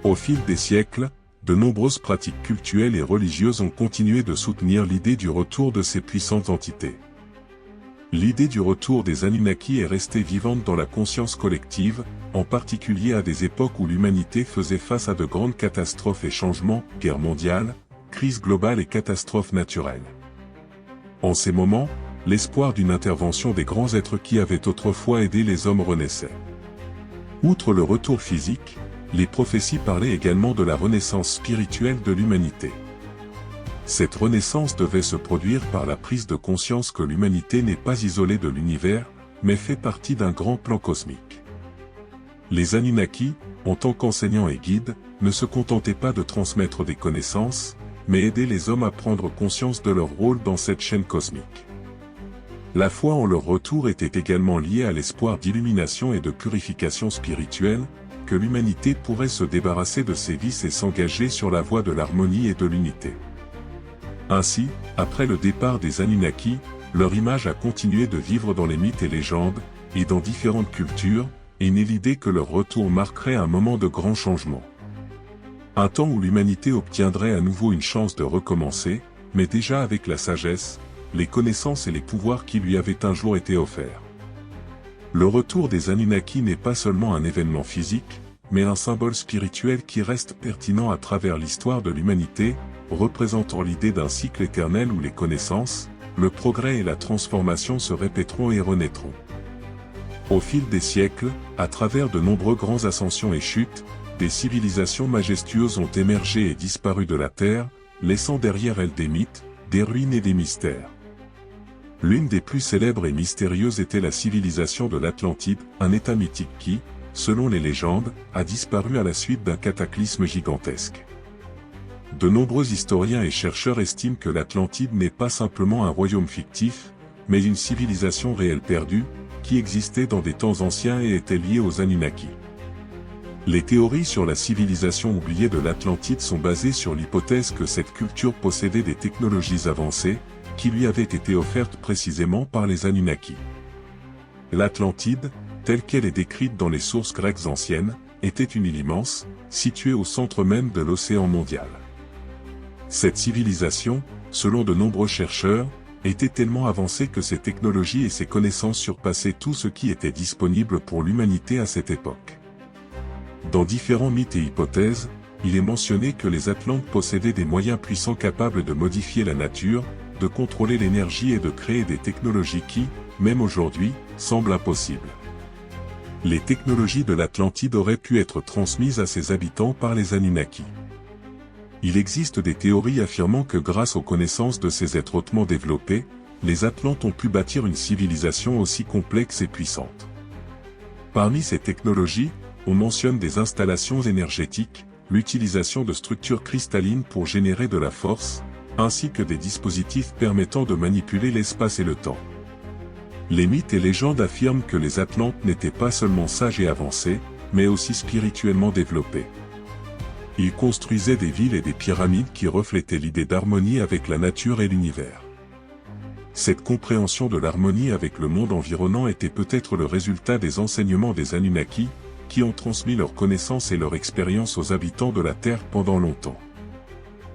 Au fil des siècles, de nombreuses pratiques cultuelles et religieuses ont continué de soutenir l'idée du retour de ces puissantes entités. L'idée du retour des Anunnaki est restée vivante dans la conscience collective, en particulier à des époques où l'humanité faisait face à de grandes catastrophes et changements, guerres mondiales, crises globales et catastrophes naturelles. En ces moments, l'espoir d'une intervention des grands êtres qui avaient autrefois aidé les hommes renaissait. Outre le retour physique, les prophéties parlaient également de la renaissance spirituelle de l'humanité. Cette renaissance devait se produire par la prise de conscience que l'humanité n'est pas isolée de l'univers, mais fait partie d'un grand plan cosmique. Les Anunnaki, en tant qu'enseignants et guides, ne se contentaient pas de transmettre des connaissances, mais aidaient les hommes à prendre conscience de leur rôle dans cette chaîne cosmique. La foi en leur retour était également liée à l'espoir d'illumination et de purification spirituelle, que l'humanité pourrait se débarrasser de ses vices et s'engager sur la voie de l'harmonie et de l'unité. Ainsi, après le départ des Anunnaki, leur image a continué de vivre dans les mythes et légendes, et dans différentes cultures, et naît l'idée que leur retour marquerait un moment de grand changement. Un temps où l'humanité obtiendrait à nouveau une chance de recommencer, mais déjà avec la sagesse, les connaissances et les pouvoirs qui lui avaient un jour été offerts. Le retour des Anunnaki n'est pas seulement un événement physique, mais un symbole spirituel qui reste pertinent à travers l'histoire de l'humanité, représentant l'idée d'un cycle éternel où les connaissances, le progrès et la transformation se répéteront et renaîtront. Au fil des siècles, à travers de nombreux grands ascensions et chutes, des civilisations majestueuses ont émergé et disparu de la Terre, laissant derrière elles des mythes, des ruines et des mystères. L'une des plus célèbres et mystérieuses était la civilisation de l'Atlantide, un état mythique qui, selon les légendes, a disparu à la suite d'un cataclysme gigantesque. De nombreux historiens et chercheurs estiment que l'Atlantide n'est pas simplement un royaume fictif, mais une civilisation réelle perdue, qui existait dans des temps anciens et était liée aux Anunnaki. Les théories sur la civilisation oubliée de l'Atlantide sont basées sur l'hypothèse que cette culture possédait des technologies avancées, qui lui avaient été offertes précisément par les Anunnaki. L'Atlantide, telle qu'elle est décrite dans les sources grecques anciennes, était une île immense, située au centre même de l'océan mondial. Cette civilisation, selon de nombreux chercheurs, était tellement avancée que ses technologies et ses connaissances surpassaient tout ce qui était disponible pour l'humanité à cette époque. Dans différents mythes et hypothèses, il est mentionné que les Atlantes possédaient des moyens puissants capables de modifier la nature, de contrôler l'énergie et de créer des technologies qui, même aujourd'hui, semblent impossibles. Les technologies de l'Atlantide auraient pu être transmises à ses habitants par les Anunnaki. Il existe des théories affirmant que grâce aux connaissances de ces êtres hautement développés, les Atlantes ont pu bâtir une civilisation aussi complexe et puissante. Parmi ces technologies, on mentionne des installations énergétiques, l'utilisation de structures cristallines pour générer de la force, ainsi que des dispositifs permettant de manipuler l'espace et le temps. Les mythes et légendes affirment que les Atlantes n'étaient pas seulement sages et avancés, mais aussi spirituellement développés. Ils construisaient des villes et des pyramides qui reflétaient l'idée d'harmonie avec la nature et l'univers. Cette compréhension de l'harmonie avec le monde environnant était peut-être le résultat des enseignements des Anunnaki, qui ont transmis leurs connaissances et leur expérience aux habitants de la Terre pendant longtemps.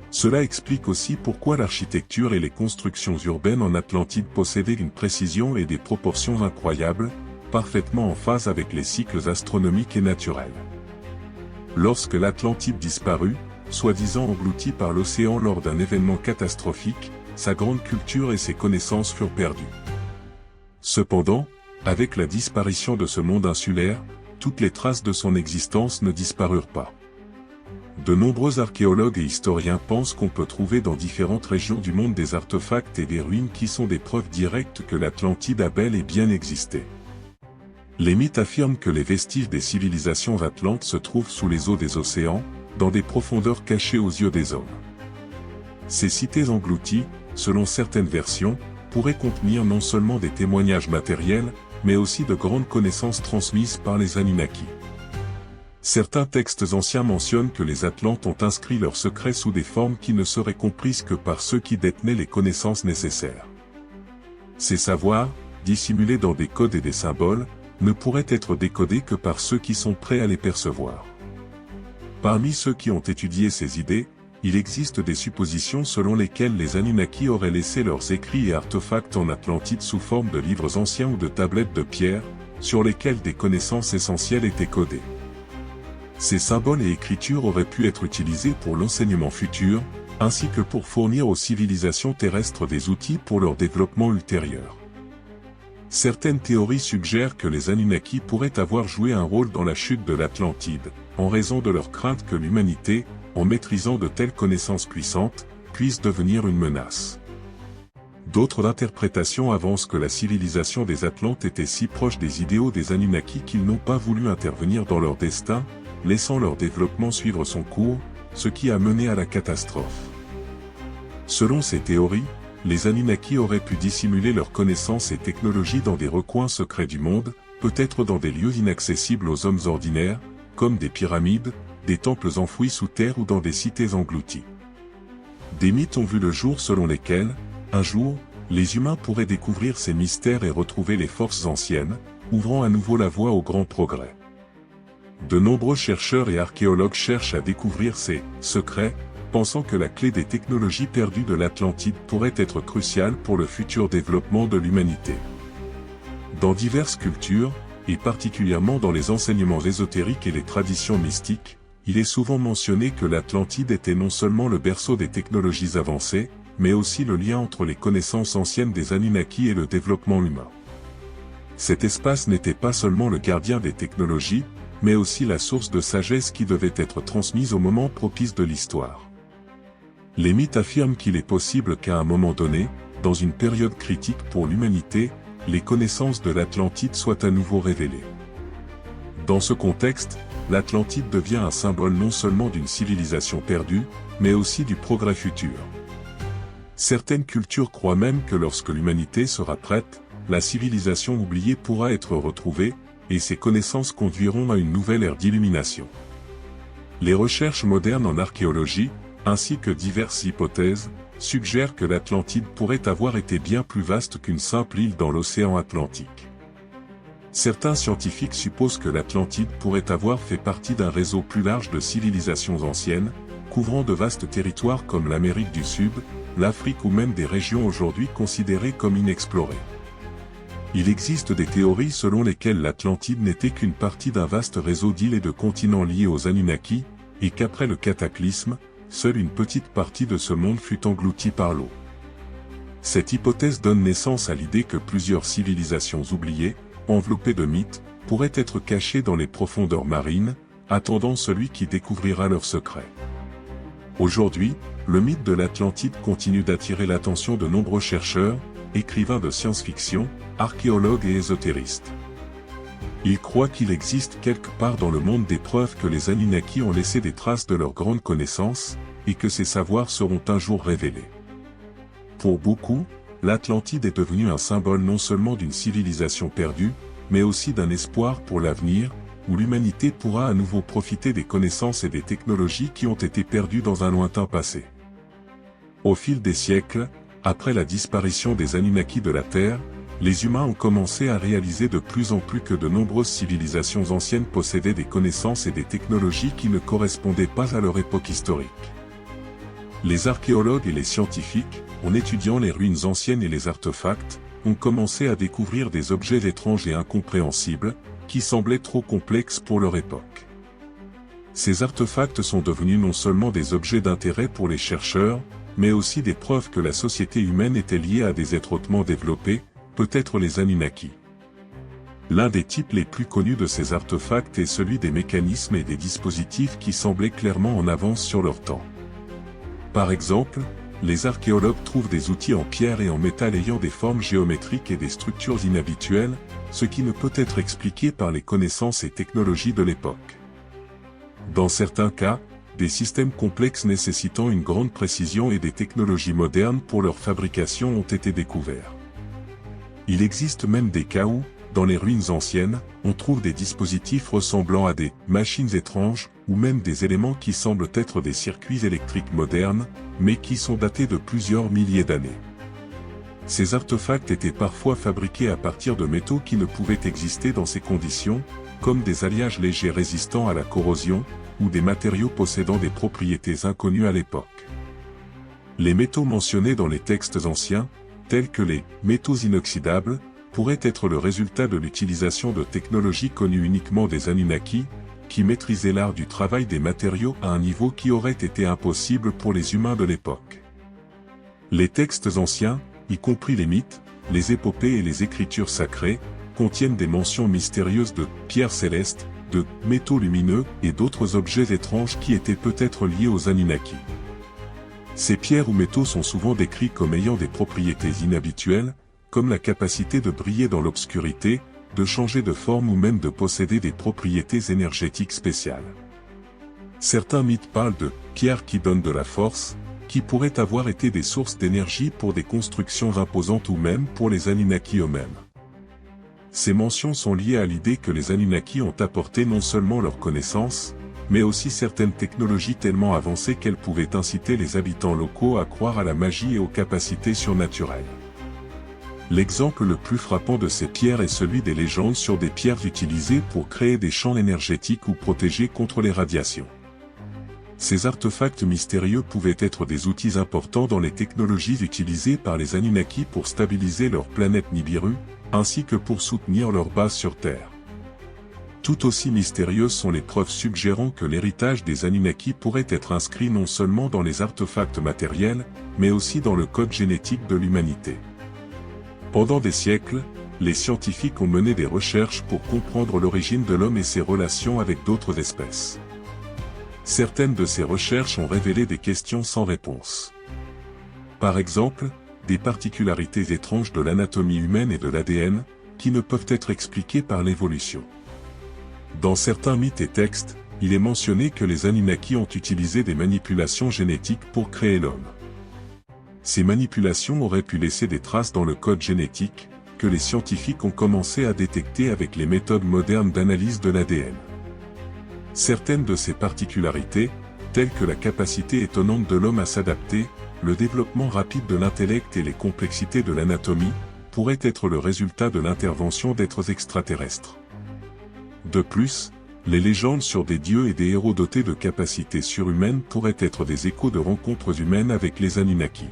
Cela explique aussi pourquoi l'architecture et les constructions urbaines en Atlantide possédaient une précision et des proportions incroyables, parfaitement en phase avec les cycles astronomiques et naturels. Lorsque l'Atlantide disparut, soi-disant englouti par l'océan lors d'un événement catastrophique, sa grande culture et ses connaissances furent perdues. Cependant, avec la disparition de ce monde insulaire, toutes les traces de son existence ne disparurent pas. De nombreux archéologues et historiens pensent qu'on peut trouver dans différentes régions du monde des artefacts et des ruines qui sont des preuves directes que l'Atlantide a bel et bien existé. Les mythes affirment que les vestiges des civilisations atlantes se trouvent sous les eaux des océans, dans des profondeurs cachées aux yeux des hommes. Ces cités englouties, selon certaines versions, pourraient contenir non seulement des témoignages matériels, mais aussi de grandes connaissances transmises par les Anunnaki. Certains textes anciens mentionnent que les Atlantes ont inscrit leurs secrets sous des formes qui ne seraient comprises que par ceux qui détenaient les connaissances nécessaires. Ces savoirs, dissimulés dans des codes et des symboles, ne pourraient être décodés que par ceux qui sont prêts à les percevoir. Parmi ceux qui ont étudié ces idées, il existe des suppositions selon lesquelles les Anunnaki auraient laissé leurs écrits et artefacts en Atlantide sous forme de livres anciens ou de tablettes de pierre, sur lesquelles des connaissances essentielles étaient codées. Ces symboles et écritures auraient pu être utilisés pour l'enseignement futur, ainsi que pour fournir aux civilisations terrestres des outils pour leur développement ultérieur. Certaines théories suggèrent que les Anunnaki pourraient avoir joué un rôle dans la chute de l'Atlantide, en raison de leur crainte que l'humanité, en maîtrisant de telles connaissances puissantes, puisse devenir une menace. D'autres interprétations avancent que la civilisation des Atlantes était si proche des idéaux des Anunnaki qu'ils n'ont pas voulu intervenir dans leur destin, laissant leur développement suivre son cours, ce qui a mené à la catastrophe. Selon ces théories, les Anunnaki auraient pu dissimuler leurs connaissances et technologies dans des recoins secrets du monde, peut-être dans des lieux inaccessibles aux hommes ordinaires, comme des pyramides, des temples enfouis sous terre ou dans des cités englouties. Des mythes ont vu le jour selon lesquels, un jour, les humains pourraient découvrir ces mystères et retrouver les forces anciennes, ouvrant à nouveau la voie au grand progrès. De nombreux chercheurs et archéologues cherchent à découvrir ces secrets, pensant que la clé des technologies perdues de l'Atlantide pourrait être cruciale pour le futur développement de l'humanité. Dans diverses cultures, et particulièrement dans les enseignements ésotériques et les traditions mystiques, il est souvent mentionné que l'Atlantide était non seulement le berceau des technologies avancées, mais aussi le lien entre les connaissances anciennes des Anunnaki et le développement humain. Cet espace n'était pas seulement le gardien des technologies, mais aussi la source de sagesse qui devait être transmise au moment propice de l'histoire. Les mythes affirment qu'il est possible qu'à un moment donné, dans une période critique pour l'humanité, les connaissances de l'Atlantide soient à nouveau révélées. Dans ce contexte, l'Atlantide devient un symbole non seulement d'une civilisation perdue, mais aussi du progrès futur. Certaines cultures croient même que lorsque l'humanité sera prête, la civilisation oubliée pourra être retrouvée, et ces connaissances conduiront à une nouvelle ère d'illumination. Les recherches modernes en archéologie, ainsi que diverses hypothèses, suggèrent que l'Atlantide pourrait avoir été bien plus vaste qu'une simple île dans l'océan Atlantique. Certains scientifiques supposent que l'Atlantide pourrait avoir fait partie d'un réseau plus large de civilisations anciennes, couvrant de vastes territoires comme l'Amérique du Sud, l'Afrique ou même des régions aujourd'hui considérées comme inexplorées. Il existe des théories selon lesquelles l'Atlantide n'était qu'une partie d'un vaste réseau d'îles et de continents liés aux Anunnaki, et qu'après le cataclysme, seule une petite partie de ce monde fut engloutie par l'eau. Cette hypothèse donne naissance à l'idée que plusieurs civilisations oubliées, enveloppées de mythes, pourraient être cachées dans les profondeurs marines, attendant celui qui découvrira leurs secrets. Aujourd'hui, le mythe de l'Atlantide continue d'attirer l'attention de nombreux chercheurs, écrivains de science-fiction, archéologues et ésotéristes. Ils croient qu'il existe quelque part dans le monde des preuves que les Anunnaki ont laissé des traces de leurs grandes connaissances, et que ces savoirs seront un jour révélés. Pour beaucoup, l'Atlantide est devenue un symbole non seulement d'une civilisation perdue, mais aussi d'un espoir pour l'avenir, où l'humanité pourra à nouveau profiter des connaissances et des technologies qui ont été perdues dans un lointain passé. Au fil des siècles, après la disparition des Anunnaki de la Terre, les humains ont commencé à réaliser de plus en plus que de nombreuses civilisations anciennes possédaient des connaissances et des technologies qui ne correspondaient pas à leur époque historique. Les archéologues et les scientifiques, en étudiant les ruines anciennes et les artefacts, ont commencé à découvrir des objets étranges et incompréhensibles, qui semblaient trop complexes pour leur époque. Ces artefacts sont devenus non seulement des objets d'intérêt pour les chercheurs, mais aussi des preuves que la société humaine était liée à des êtres hautement développés, peut-être les Anunnaki. L'un des types les plus connus de ces artefacts est celui des mécanismes et des dispositifs qui semblaient clairement en avance sur leur temps. Par exemple, les archéologues trouvent des outils en pierre et en métal ayant des formes géométriques et des structures inhabituelles, ce qui ne peut être expliqué par les connaissances et technologies de l'époque. Dans certains cas, des systèmes complexes nécessitant une grande précision et des technologies modernes pour leur fabrication ont été découverts. Il existe même des cas où, dans les ruines anciennes, on trouve des dispositifs ressemblant à des machines étranges, ou même des éléments qui semblent être des circuits électriques modernes, mais qui sont datés de plusieurs milliers d'années. Ces artefacts étaient parfois fabriqués à partir de métaux qui ne pouvaient exister dans ces conditions, comme des alliages légers résistants à la corrosion, ou des matériaux possédant des propriétés inconnues à l'époque. Les métaux mentionnés dans les textes anciens, tels que les métaux inoxydables, pourraient être le résultat de l'utilisation de technologies connues uniquement des Anunnaki, qui maîtrisaient l'art du travail des matériaux à un niveau qui aurait été impossible pour les humains de l'époque. Les textes anciens, y compris les mythes, les épopées et les écritures sacrées, contiennent des mentions mystérieuses de pierres célestes, de métaux lumineux et d'autres objets étranges qui étaient peut-être liés aux Anunnaki. Ces pierres ou métaux sont souvent décrits comme ayant des propriétés inhabituelles, comme la capacité de briller dans l'obscurité, de changer de forme ou même de posséder des propriétés énergétiques spéciales. Certains mythes parlent de pierres qui donnent de la force, qui pourraient avoir été des sources d'énergie pour des constructions imposantes ou même pour les Anunnaki eux-mêmes. Ces mentions sont liées à l'idée que les Anunnaki ont apporté non seulement leurs connaissances, mais aussi certaines technologies tellement avancées qu'elles pouvaient inciter les habitants locaux à croire à la magie et aux capacités surnaturelles. L'exemple le plus frappant de ces pierres est celui des légendes sur des pierres utilisées pour créer des champs énergétiques ou protéger contre les radiations. Ces artefacts mystérieux pouvaient être des outils importants dans les technologies utilisées par les Anunnaki pour stabiliser leur planète Nibiru, ainsi que pour soutenir leur base sur Terre. Tout aussi mystérieuses sont les preuves suggérant que l'héritage des Anunnaki pourrait être inscrit non seulement dans les artefacts matériels, mais aussi dans le code génétique de l'humanité. Pendant des siècles, les scientifiques ont mené des recherches pour comprendre l'origine de l'homme et ses relations avec d'autres espèces. Certaines de ces recherches ont révélé des questions sans réponse. Par exemple, des particularités étranges de l'anatomie humaine et de l'ADN, qui ne peuvent être expliquées par l'évolution. Dans certains mythes et textes, il est mentionné que les Anunnaki ont utilisé des manipulations génétiques pour créer l'homme. Ces manipulations auraient pu laisser des traces dans le code génétique, que les scientifiques ont commencé à détecter avec les méthodes modernes d'analyse de l'ADN. Certaines de ces particularités, telles que la capacité étonnante de l'homme à s'adapter, le développement rapide de l'intellect et les complexités de l'anatomie, pourraient être le résultat de l'intervention d'êtres extraterrestres. De plus, les légendes sur des dieux et des héros dotés de capacités surhumaines pourraient être des échos de rencontres humaines avec les Anunnaki.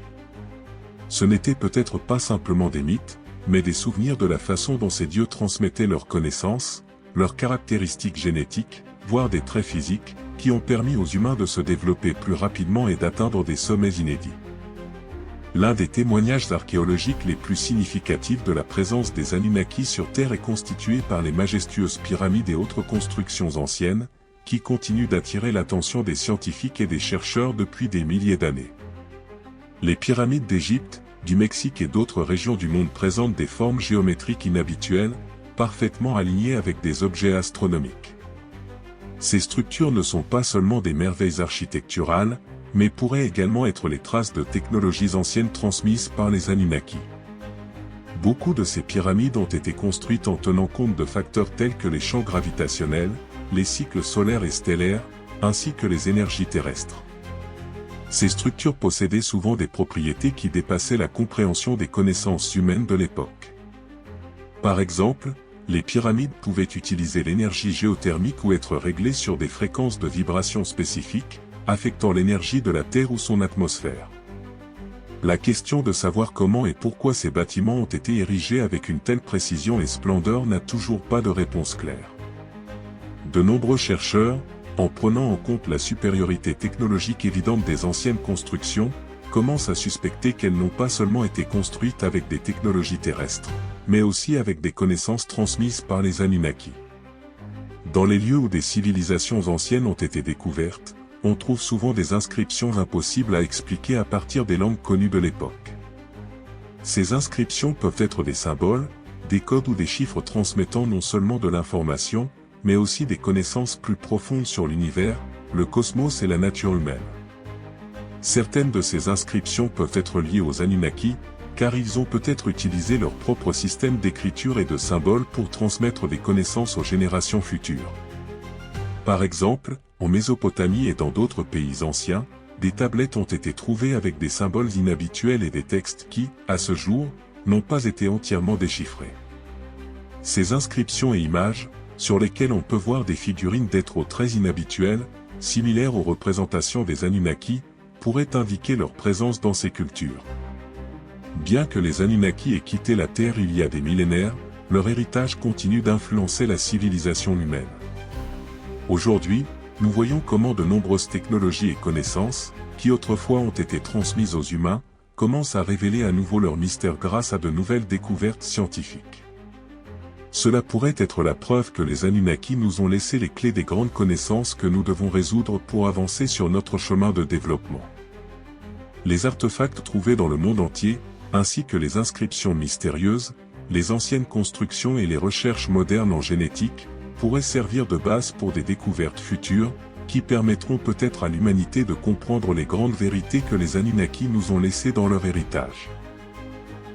Ce n'étaient peut-être pas simplement des mythes, mais des souvenirs de la façon dont ces dieux transmettaient leurs connaissances, leurs caractéristiques génétiques, voire des traits physiques, qui ont permis aux humains de se développer plus rapidement et d'atteindre des sommets inédits. L'un des témoignages archéologiques les plus significatifs de la présence des Anunnaki sur Terre est constitué par les majestueuses pyramides et autres constructions anciennes, qui continuent d'attirer l'attention des scientifiques et des chercheurs depuis des milliers d'années. Les pyramides d'Égypte, du Mexique et d'autres régions du monde présentent des formes géométriques inhabituelles, parfaitement alignées avec des objets astronomiques. Ces structures ne sont pas seulement des merveilles architecturales, mais pourraient également être les traces de technologies anciennes transmises par les Anunnaki. Beaucoup de ces pyramides ont été construites en tenant compte de facteurs tels que les champs gravitationnels, les cycles solaires et stellaires, ainsi que les énergies terrestres. Ces structures possédaient souvent des propriétés qui dépassaient la compréhension des connaissances humaines de l'époque. Par exemple, les pyramides pouvaient utiliser l'énergie géothermique ou être réglées sur des fréquences de vibration spécifiques, affectant l'énergie de la Terre ou son atmosphère. La question de savoir comment et pourquoi ces bâtiments ont été érigés avec une telle précision et splendeur n'a toujours pas de réponse claire. De nombreux chercheurs, en prenant en compte la supériorité technologique évidente des anciennes constructions, commencent à suspecter qu'elles n'ont pas seulement été construites avec des technologies terrestres, mais aussi avec des connaissances transmises par les Anunnaki. Dans les lieux où des civilisations anciennes ont été découvertes, on trouve souvent des inscriptions impossibles à expliquer à partir des langues connues de l'époque. Ces inscriptions peuvent être des symboles, des codes ou des chiffres transmettant non seulement de l'information, mais aussi des connaissances plus profondes sur l'univers, le cosmos et la nature humaine. Certaines de ces inscriptions peuvent être liées aux Anunnaki, car ils ont peut-être utilisé leur propre système d'écriture et de symboles pour transmettre des connaissances aux générations futures. Par exemple, en Mésopotamie et dans d'autres pays anciens, des tablettes ont été trouvées avec des symboles inhabituels et des textes qui, à ce jour, n'ont pas été entièrement déchiffrés. Ces inscriptions et images, sur lesquelles on peut voir des figurines d'êtres très inhabituels, similaires aux représentations des Anunnaki, pourraient indiquer leur présence dans ces cultures. Bien que les Anunnaki aient quitté la Terre il y a des millénaires, leur héritage continue d'influencer la civilisation humaine. Aujourd'hui, nous voyons comment de nombreuses technologies et connaissances, qui autrefois ont été transmises aux humains, commencent à révéler à nouveau leur mystère grâce à de nouvelles découvertes scientifiques. Cela pourrait être la preuve que les Anunnaki nous ont laissé les clés des grandes connaissances que nous devons résoudre pour avancer sur notre chemin de développement. Les artefacts trouvés dans le monde entier, ainsi que les inscriptions mystérieuses, les anciennes constructions et les recherches modernes en génétique, pourraient servir de base pour des découvertes futures, qui permettront peut-être à l'humanité de comprendre les grandes vérités que les Anunnaki nous ont laissées dans leur héritage.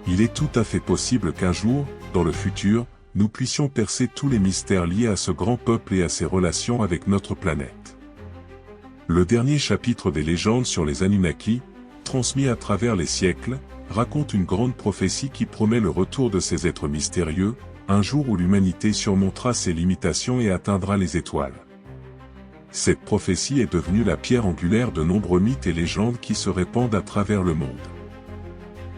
Il est tout à fait possible qu'un jour, dans le futur, nous puissions percer tous les mystères liés à ce grand peuple et à ses relations avec notre planète. Le dernier chapitre des légendes sur les Anunnaki, transmis à travers les siècles, raconte une grande prophétie qui promet le retour de ces êtres mystérieux, un jour où l'humanité surmontera ses limitations et atteindra les étoiles. Cette prophétie est devenue la pierre angulaire de nombreux mythes et légendes qui se répandent à travers le monde.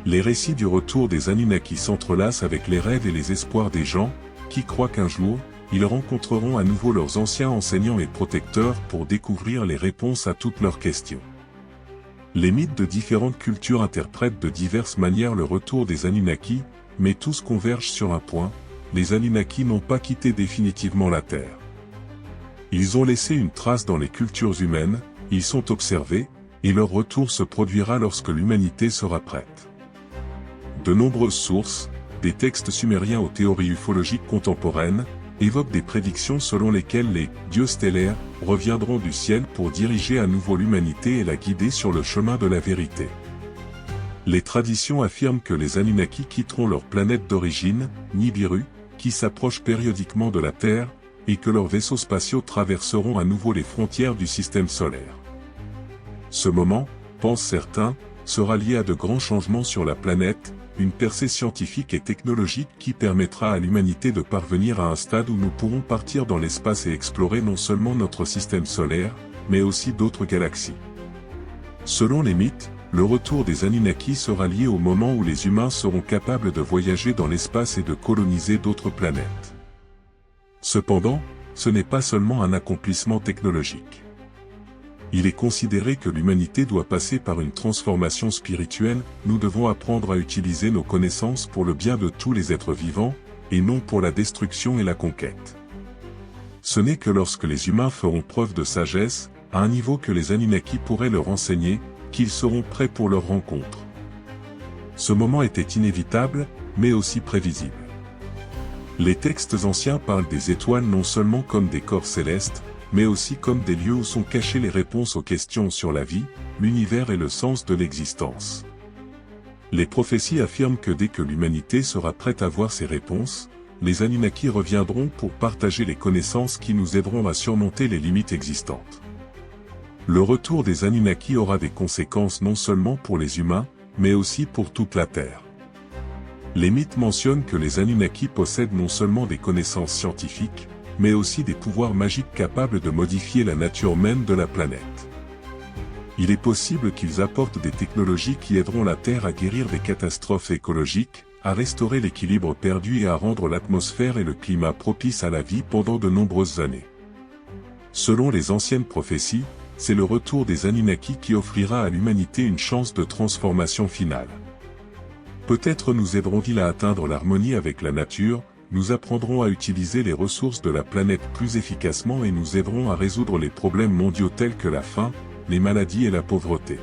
Les récits du retour des Anunnaki s'entrelacent avec les rêves et les espoirs des gens, qui croient qu'un jour, ils rencontreront à nouveau leurs anciens enseignants et protecteurs pour découvrir les réponses à toutes leurs questions. Les mythes de différentes cultures interprètent de diverses manières le retour des Anunnaki, mais tous convergent sur un point: les Anunnaki n'ont pas quitté définitivement la Terre. Ils ont laissé une trace dans les cultures humaines, ils sont observés, et leur retour se produira lorsque l'humanité sera prête. De nombreuses sources, des textes sumériens aux théories ufologiques contemporaines, évoquent des prédictions selon lesquelles les « dieux stellaires » reviendront du ciel pour diriger à nouveau l'humanité et la guider sur le chemin de la vérité. Les traditions affirment que les Anunnaki quitteront leur planète d'origine, Nibiru, qui s'approche périodiquement de la Terre, et que leurs vaisseaux spatiaux traverseront à nouveau les frontières du système solaire. Ce moment, pensent certains, sera lié à de grands changements sur la planète, une percée scientifique et technologique qui permettra à l'humanité de parvenir à un stade où nous pourrons partir dans l'espace et explorer non seulement notre système solaire, mais aussi d'autres galaxies. Selon les mythes, le retour des Anunnaki sera lié au moment où les humains seront capables de voyager dans l'espace et de coloniser d'autres planètes. Cependant, ce n'est pas seulement un accomplissement technologique. Il est considéré que l'humanité doit passer par une transformation spirituelle, nous devons apprendre à utiliser nos connaissances pour le bien de tous les êtres vivants, et non pour la destruction et la conquête. Ce n'est que lorsque les humains feront preuve de sagesse, à un niveau que les Anunnaki pourraient leur enseigner, qu'ils seront prêts pour leur rencontre. Ce moment était inévitable, mais aussi prévisible. Les textes anciens parlent des étoiles non seulement comme des corps célestes, mais aussi comme des lieux où sont cachées les réponses aux questions sur la vie, l'univers et le sens de l'existence. Les prophéties affirment que dès que l'humanité sera prête à voir ces réponses, les Anunnaki reviendront pour partager les connaissances qui nous aideront à surmonter les limites existantes. Le retour des Anunnaki aura des conséquences non seulement pour les humains, mais aussi pour toute la Terre. Les mythes mentionnent que les Anunnaki possèdent non seulement des connaissances scientifiques, mais aussi des pouvoirs magiques capables de modifier la nature même de la planète. Il est possible qu'ils apportent des technologies qui aideront la Terre à guérir des catastrophes écologiques, à restaurer l'équilibre perdu et à rendre l'atmosphère et le climat propices à la vie pendant de nombreuses années. Selon les anciennes prophéties, c'est le retour des Anunnaki qui offrira à l'humanité une chance de transformation finale. Peut-être nous aideront-ils à atteindre l'harmonie avec la nature, nous apprendrons à utiliser les ressources de la planète plus efficacement et nous aiderons à résoudre les problèmes mondiaux tels que la faim, les maladies et la pauvreté.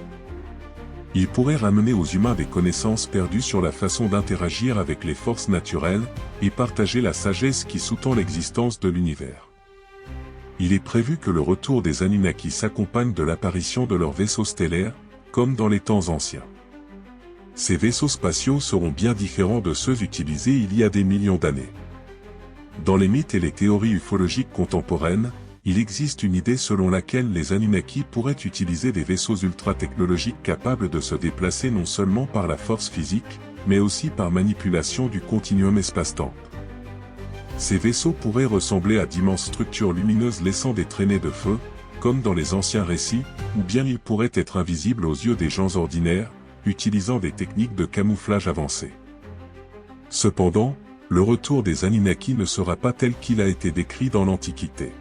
Ils pourraient ramener aux humains des connaissances perdues sur la façon d'interagir avec les forces naturelles, et partager la sagesse qui sous-tend l'existence de l'univers. Il est prévu que le retour des Anunnaki s'accompagne de l'apparition de leurs vaisseaux stellaires, comme dans les temps anciens. Ces vaisseaux spatiaux seront bien différents de ceux utilisés il y a des millions d'années. Dans les mythes et les théories ufologiques contemporaines, il existe une idée selon laquelle les Anunnaki pourraient utiliser des vaisseaux ultra-technologiques capables de se déplacer non seulement par la force physique, mais aussi par manipulation du continuum espace-temps. Ces vaisseaux pourraient ressembler à d'immenses structures lumineuses laissant des traînées de feu, comme dans les anciens récits, ou bien ils pourraient être invisibles aux yeux des gens ordinaires, utilisant des techniques de camouflage avancées. Cependant, le retour des Anunnaki ne sera pas tel qu'il a été décrit dans l'Antiquité.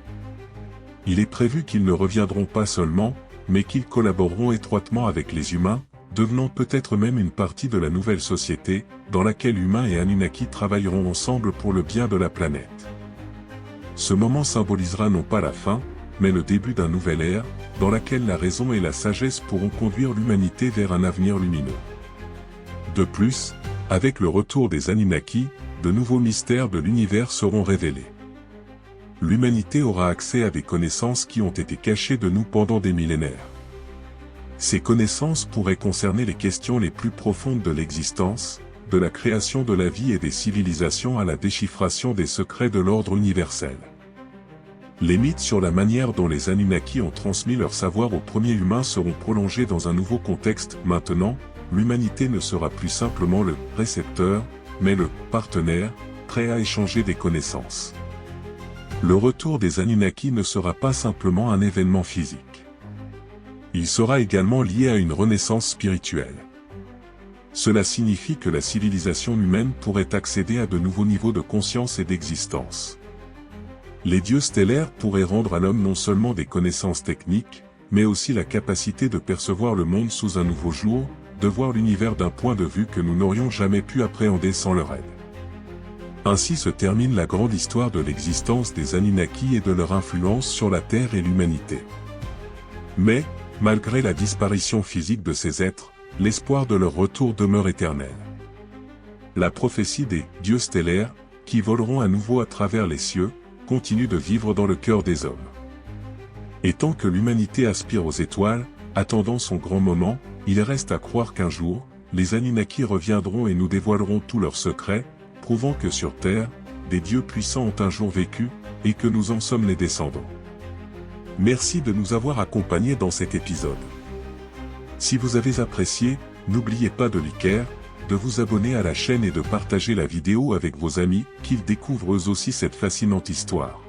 Il est prévu qu'ils ne reviendront pas seulement, mais qu'ils collaboreront étroitement avec les humains, devenant peut-être même une partie de la nouvelle société, dans laquelle humains et Anunnaki travailleront ensemble pour le bien de la planète. Ce moment symbolisera non pas la fin, mais le début d'un nouvel ère, dans laquelle la raison et la sagesse pourront conduire l'humanité vers un avenir lumineux. De plus, avec le retour des Anunnaki, de nouveaux mystères de l'univers seront révélés. L'humanité aura accès à des connaissances qui ont été cachées de nous pendant des millénaires. Ces connaissances pourraient concerner les questions les plus profondes de l'existence, de la création de la vie et des civilisations à la déchiffration des secrets de l'ordre universel. Les mythes sur la manière dont les Anunnaki ont transmis leur savoir aux premiers humains seront prolongés dans un nouveau contexte. Maintenant, l'humanité ne sera plus simplement le récepteur, mais le partenaire, prêt à échanger des connaissances. Le retour des Anunnaki ne sera pas simplement un événement physique. Il sera également lié à une renaissance spirituelle. Cela signifie que la civilisation humaine pourrait accéder à de nouveaux niveaux de conscience et d'existence. Les dieux stellaires pourraient rendre à l'homme non seulement des connaissances techniques, mais aussi la capacité de percevoir le monde sous un nouveau jour, de voir l'univers d'un point de vue que nous n'aurions jamais pu appréhender sans leur aide. Ainsi se termine la grande histoire de l'existence des Anunnaki et de leur influence sur la Terre et l'humanité. Mais, malgré la disparition physique de ces êtres, l'espoir de leur retour demeure éternel. La prophétie des dieux stellaires, qui voleront à nouveau à travers les cieux, continue de vivre dans le cœur des hommes. Et tant que l'humanité aspire aux étoiles, attendant son grand moment, il reste à croire qu'un jour, les Anunnaki reviendront et nous dévoileront tous leurs secrets, prouvant que sur Terre, des dieux puissants ont un jour vécu, et que nous en sommes les descendants. Merci de nous avoir accompagnés dans cet épisode. Si vous avez apprécié, n'oubliez pas de liker, de vous abonner à la chaîne et de partager la vidéo avec vos amis, qu'ils découvrent eux aussi cette fascinante histoire.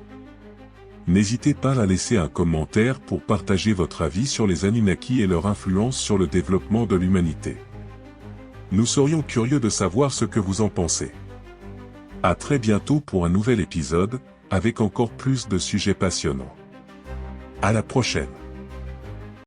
N'hésitez pas à laisser un commentaire pour partager votre avis sur les Anunnaki et leur influence sur le développement de l'humanité. Nous serions curieux de savoir ce que vous en pensez. À très bientôt pour un nouvel épisode, avec encore plus de sujets passionnants. À la prochaine.